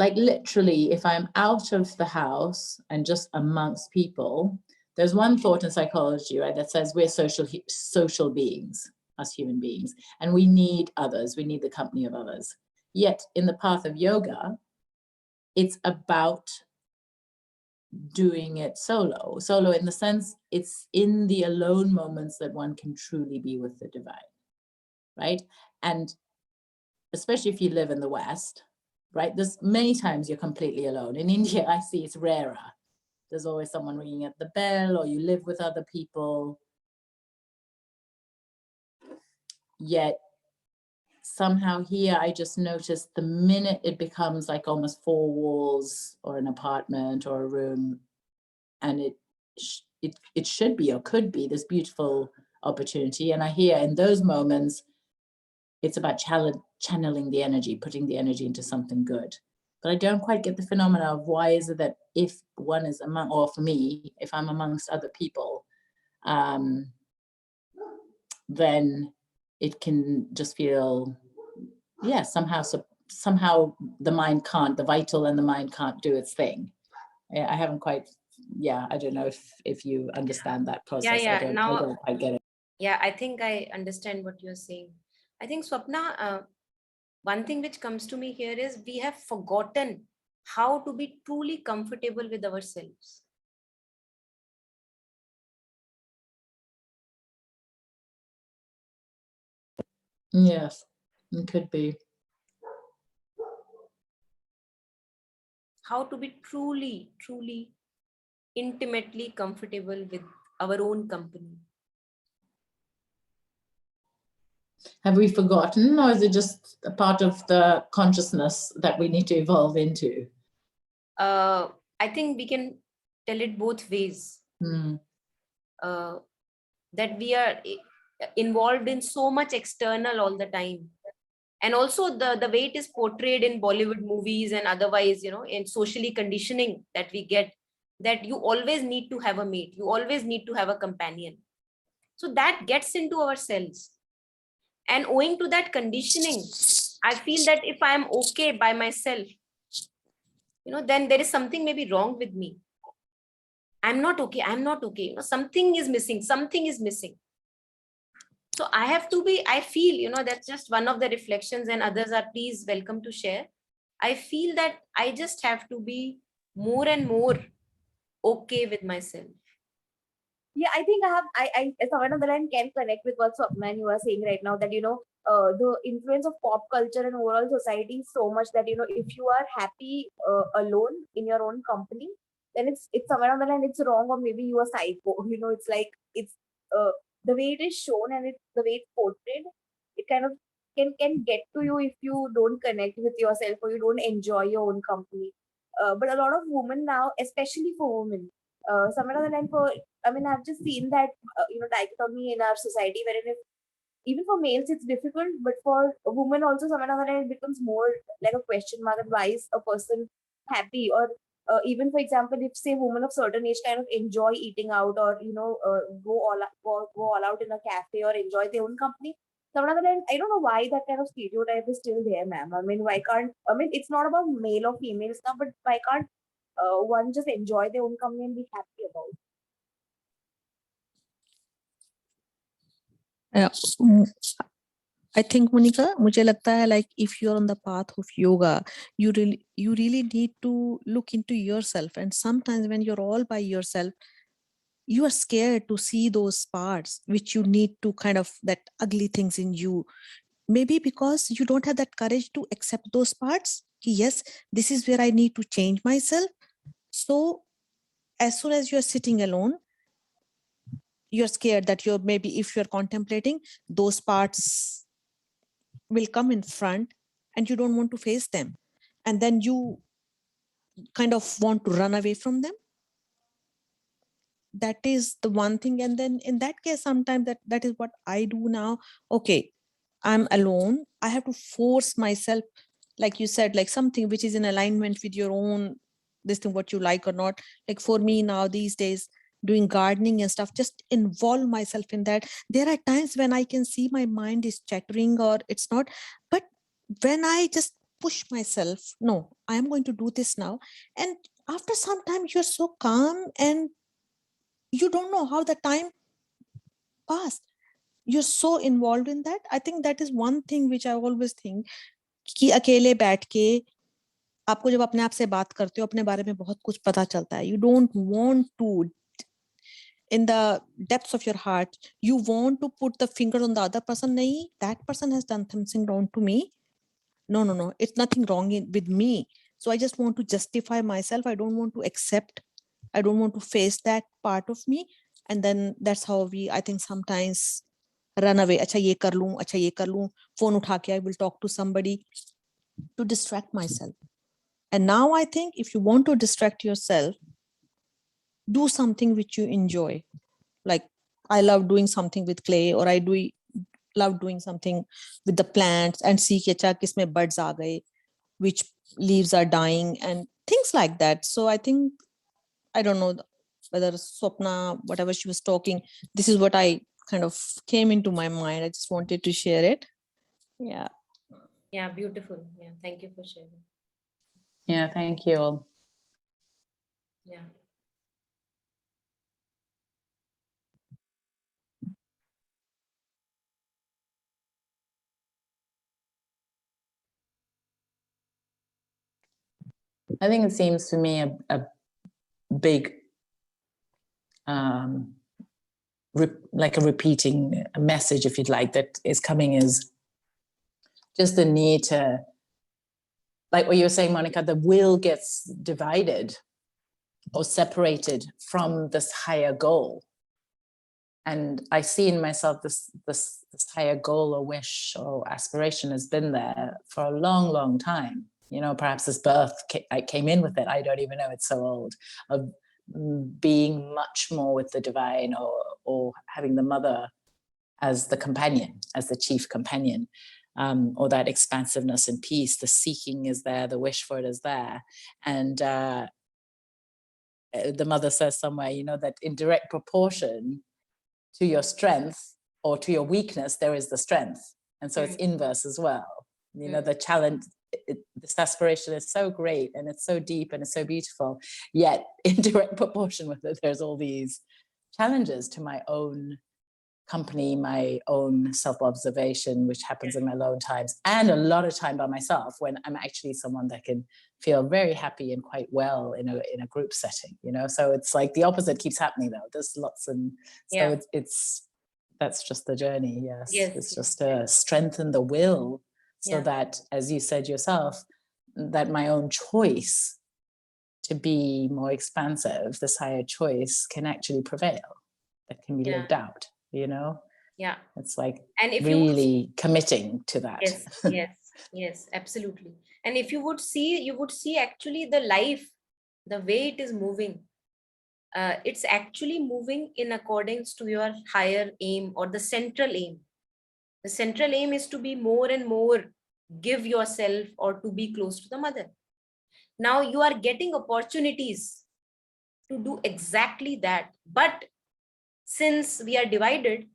like, literally, if I'm out of the house and just amongst people, There's one thought in psychology, right, that says we're social beings, us human beings, and we need others. We need the company of others. Yet in the path of yoga, it's about doing it solo. Solo in the sense it's in the alone moments that one can truly be with the divine, right? And especially if you live in the West, right? There's many times you're completely alone. In India, I see it's rarer. There's always someone ringing at the bell, or you live with other people. Yet somehow here, I just noticed the minute it becomes like almost four walls or an apartment or a room, and it should be or could be this beautiful opportunity. And I hear in those moments, it's about channeling the energy, putting the energy into something good. But I don't quite get the phenomena of why is it that if one is among, or for me, if I'm amongst other people, then it can just feel, yeah, somehow the vital and the mind can't do its thing. I haven't quite, yeah, I don't know if you understand that process. Yeah. I don't quite get it. Yeah, I think I understand what you're saying. I think, Swapna, one thing which comes to me here is we have forgotten how to be truly comfortable with ourselves. Yes, it could be. How to be truly, truly, intimately comfortable with our own company. Have we forgotten, or is it just a part of the consciousness that we need to evolve into? I think we can tell it both ways. That we are involved in so much external all the time. And also the way it is portrayed in Bollywood movies and otherwise, in socially conditioning that we get, that you always need to have a mate, you always need to have a companion. So that gets into our cells. And owing to that conditioning, I feel that if I am okay by myself, then there is something maybe wrong with me. I'm not okay. Something is missing. So I have to be, I feel, that's just one of the reflections, and others are please welcome to share. I feel that I just have to be more and more okay with myself. Yeah, I think I somewhere on the line can connect with what Swapna you are saying right now, that the influence of pop culture and overall society is so much that if you are happy alone in your own company, then it's somewhere on the line it's wrong, or maybe you are psycho. It's like it's the way it is shown and the way it's portrayed, it kind of can get to you if you don't connect with yourself or you don't enjoy your own company. But a lot of women now, especially for women, somewhere on the line I've just seen that dichotomy in our society, wherein if even for males it's difficult, but for a woman also somewhere on the line it becomes more like a question mark, that why is a person happy, or even for example, if say women of certain age kind of enjoy eating out, or go all out in a cafe or enjoy their own company. Somewhere on the line, I don't know why that kind of stereotype is still there, ma'am. Why can't it's not about male or female stuff, but why can't one just enjoy their own company and be happy about it? I think, Monica, मुझे लगता है like if you're on the path of yoga, you really need to look into yourself. And sometimes when you're all by yourself, you are scared to see those parts which you need to kind of, that ugly things in you. Maybe because you don't have that courage to accept those parts. Yes, this is where I need to change myself. So as soon as you're sitting alone, you're scared that maybe if you're contemplating, those parts will come in front and you don't want to face them. And then you kind of want to run away from them. That is the one thing. And then in that case, sometimes that is what I do now. Okay, I'm alone. I have to force myself, like you said, like something which is in alignment with your own, this thing, what you like or not. Like for me now these days, doing gardening and stuff, just involve myself in that. There are times when I can see my mind is chattering or it's not, but when I just push myself, no, I am going to do this now. And after some time, you're so calm and you don't know how the time passed. You're so involved in that. I think that is one thing which I always think, कि अकेले बैठ के आपको जब अपने आप से बात करते हो अपने बारे में बहुत कुछ पता चलता है. You don't want to, in the depths of your heart, you want to put the finger on the other person. nahi, that person has done something wrong to me. No, it's nothing wrong with me. So I just want to justify myself. I don't want to accept, I don't want to face that part of me. And then that's how we, I think, sometimes run away. Acha ye kar loon, phone utha ke I will talk to somebody to distract myself. And now I think if you want to distract yourself, do something which you enjoy. Like I love doing something with clay, or I love doing something with the plants and see कि अच्छा किसमें buds आ गए, which leaves are dying and things like that. So I think, I don't know whether Swapna, whatever she was talking, this is what I kind of came into my mind. I just wanted to share it. Yeah. Yeah, beautiful. Yeah, thank you for sharing. Yeah, thank you all. Yeah. I think it seems to me a big, like a repeating message, if you'd like, that is coming is just the need to, like what you were saying, Monica, the will gets divided or separated from this higher goal. And I see in myself this higher goal or wish or aspiration has been there for a long, long time. You know, perhaps this birth I came in with it. I don't even know, it's so old, of being much more with the divine, or having the mother as the companion, as the chief companion, or that expansiveness and peace. The seeking is there, the wish for it is there. And the mother says somewhere, you know, that in direct proportion to your strength or to your weakness, there is the strength. And so it's inverse as well. You know, the challenge, this aspiration is so great and it's so deep and it's so beautiful, yet in direct proportion with it, there's all these challenges to my own company, my own self-observation, which happens in my alone times, and a lot of time by myself when I'm actually someone that can feel very happy and quite well in a group setting, you know. So it's like the opposite keeps happening though. There's lots, and so it's that's just the journey. Yes, it's just to strengthen the will, so that, as you said yourself, that my own choice to be more expansive, this higher choice, can actually prevail. That can be lived out. You know, it's like, and if really committing to that. Yes, absolutely. And if you would see actually the life, the way it is moving, it's actually moving in accordance to your higher aim, or the central aim. The central aim is to be more and more give yourself, or to be close to the mother. Now you are getting opportunities to do exactly that, but since we are divided,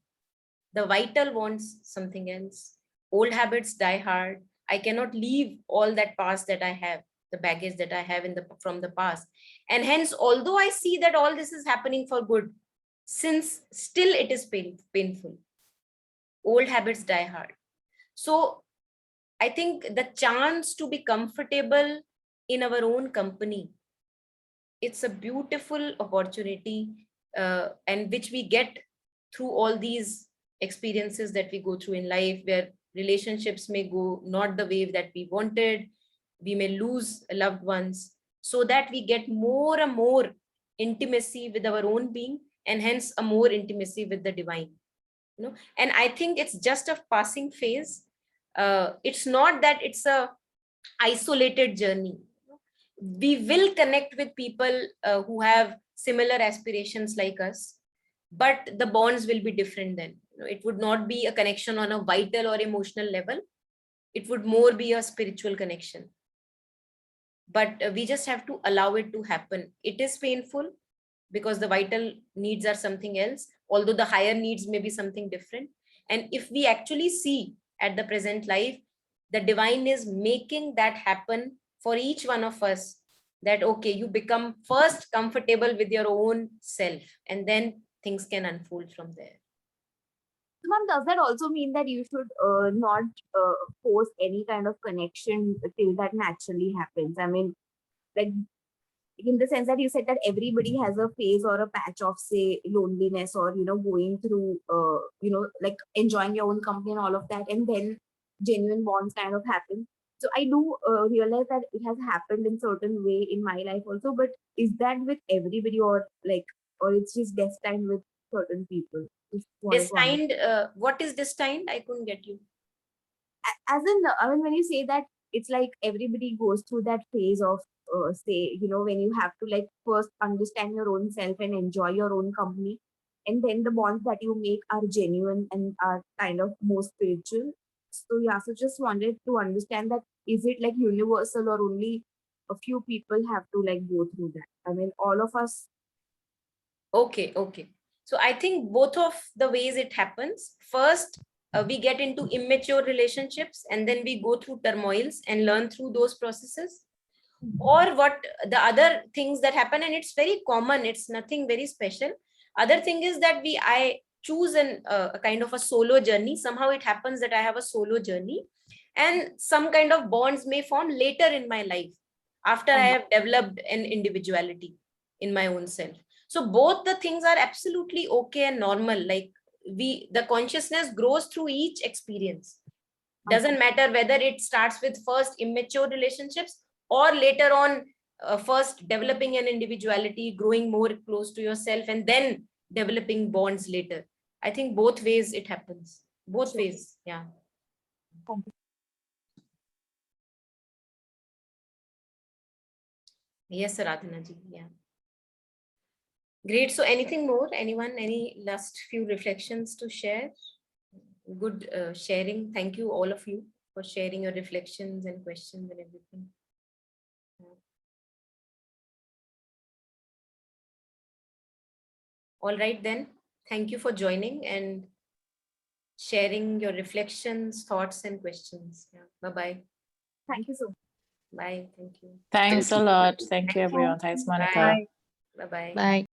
the vital wants something else. Old habits die hard. I cannot leave all that past that I have, the baggage that I have from the past. And hence, although I see that all this is happening for good, since still it is painful, old habits die hard. So I think the chance to be comfortable in our own company, it's a beautiful opportunity, and which we get through all these experiences that we go through in life, where relationships may go not the way that we wanted, we may lose loved ones, so that we get more and more intimacy with our own being, and hence a more intimacy with the divine, you know. And I think it's just a passing phase. It's not that it's a isolated journey. We will connect with people who have similar aspirations like us, but the bonds will be different then. You know, it would not be a connection on a vital or emotional level. It would more be a spiritual connection. But we just have to allow it to happen. It is painful because the vital needs are something else, although the higher needs may be something different. And if we actually see at the present life, the divine is making that happen for each one of us that, okay, you become first comfortable with your own self, and then things can unfold from there. So, ma'am, does that also mean that you should not force any kind of connection till that naturally happens? I mean, like, in the sense that you said that everybody has a phase or a patch of, say, loneliness, or going through like enjoying your own company and all of that, and then genuine bonds kind of happen. So I do realize that it has happened in certain way in my life also, but is that with everybody, or it's just destined with certain people? Just wanted to understand. Destined, what is destined? I couldn't get you. As in, I mean, when you say that, it's like everybody goes through that phase of say, when you have to like first understand your own self and enjoy your own company, and then the bonds that you make are genuine and are kind of more spiritual. So yeah, so just wanted to understand that, is it like universal, or only a few people have to like go through that? I mean, all of us. Okay. So I think both of the ways it happens. First, we get into immature relationships, and then we go through turmoils and learn through those processes. Or what the other things that happen, and it's very common, it's nothing very special. Other thing is that I choose a kind of a solo journey. Somehow it happens that I have a solo journey, and some kind of bonds may form later in my life after I have developed an individuality in my own self. So both the things are absolutely okay and normal. Like, the consciousness grows through each experience. Doesn't matter whether it starts with first immature relationships, or later on, first developing an individuality, growing more close to yourself, and then developing bonds later. I think both ways it happens. Both ways. Yeah. Yes, Aradhana ji. Yeah. Great. So anything more? Anyone? Any last few reflections to share? Good sharing. Thank you, all of you, for sharing your reflections and questions and everything. All right, then. Thank you for joining and sharing your reflections, thoughts, and questions. Yeah. Bye-bye. Thank you so much. Bye. Thank you. Thanks a lot. Thank you, everyone. Thanks, Monica. Bye. Bye-bye. Bye.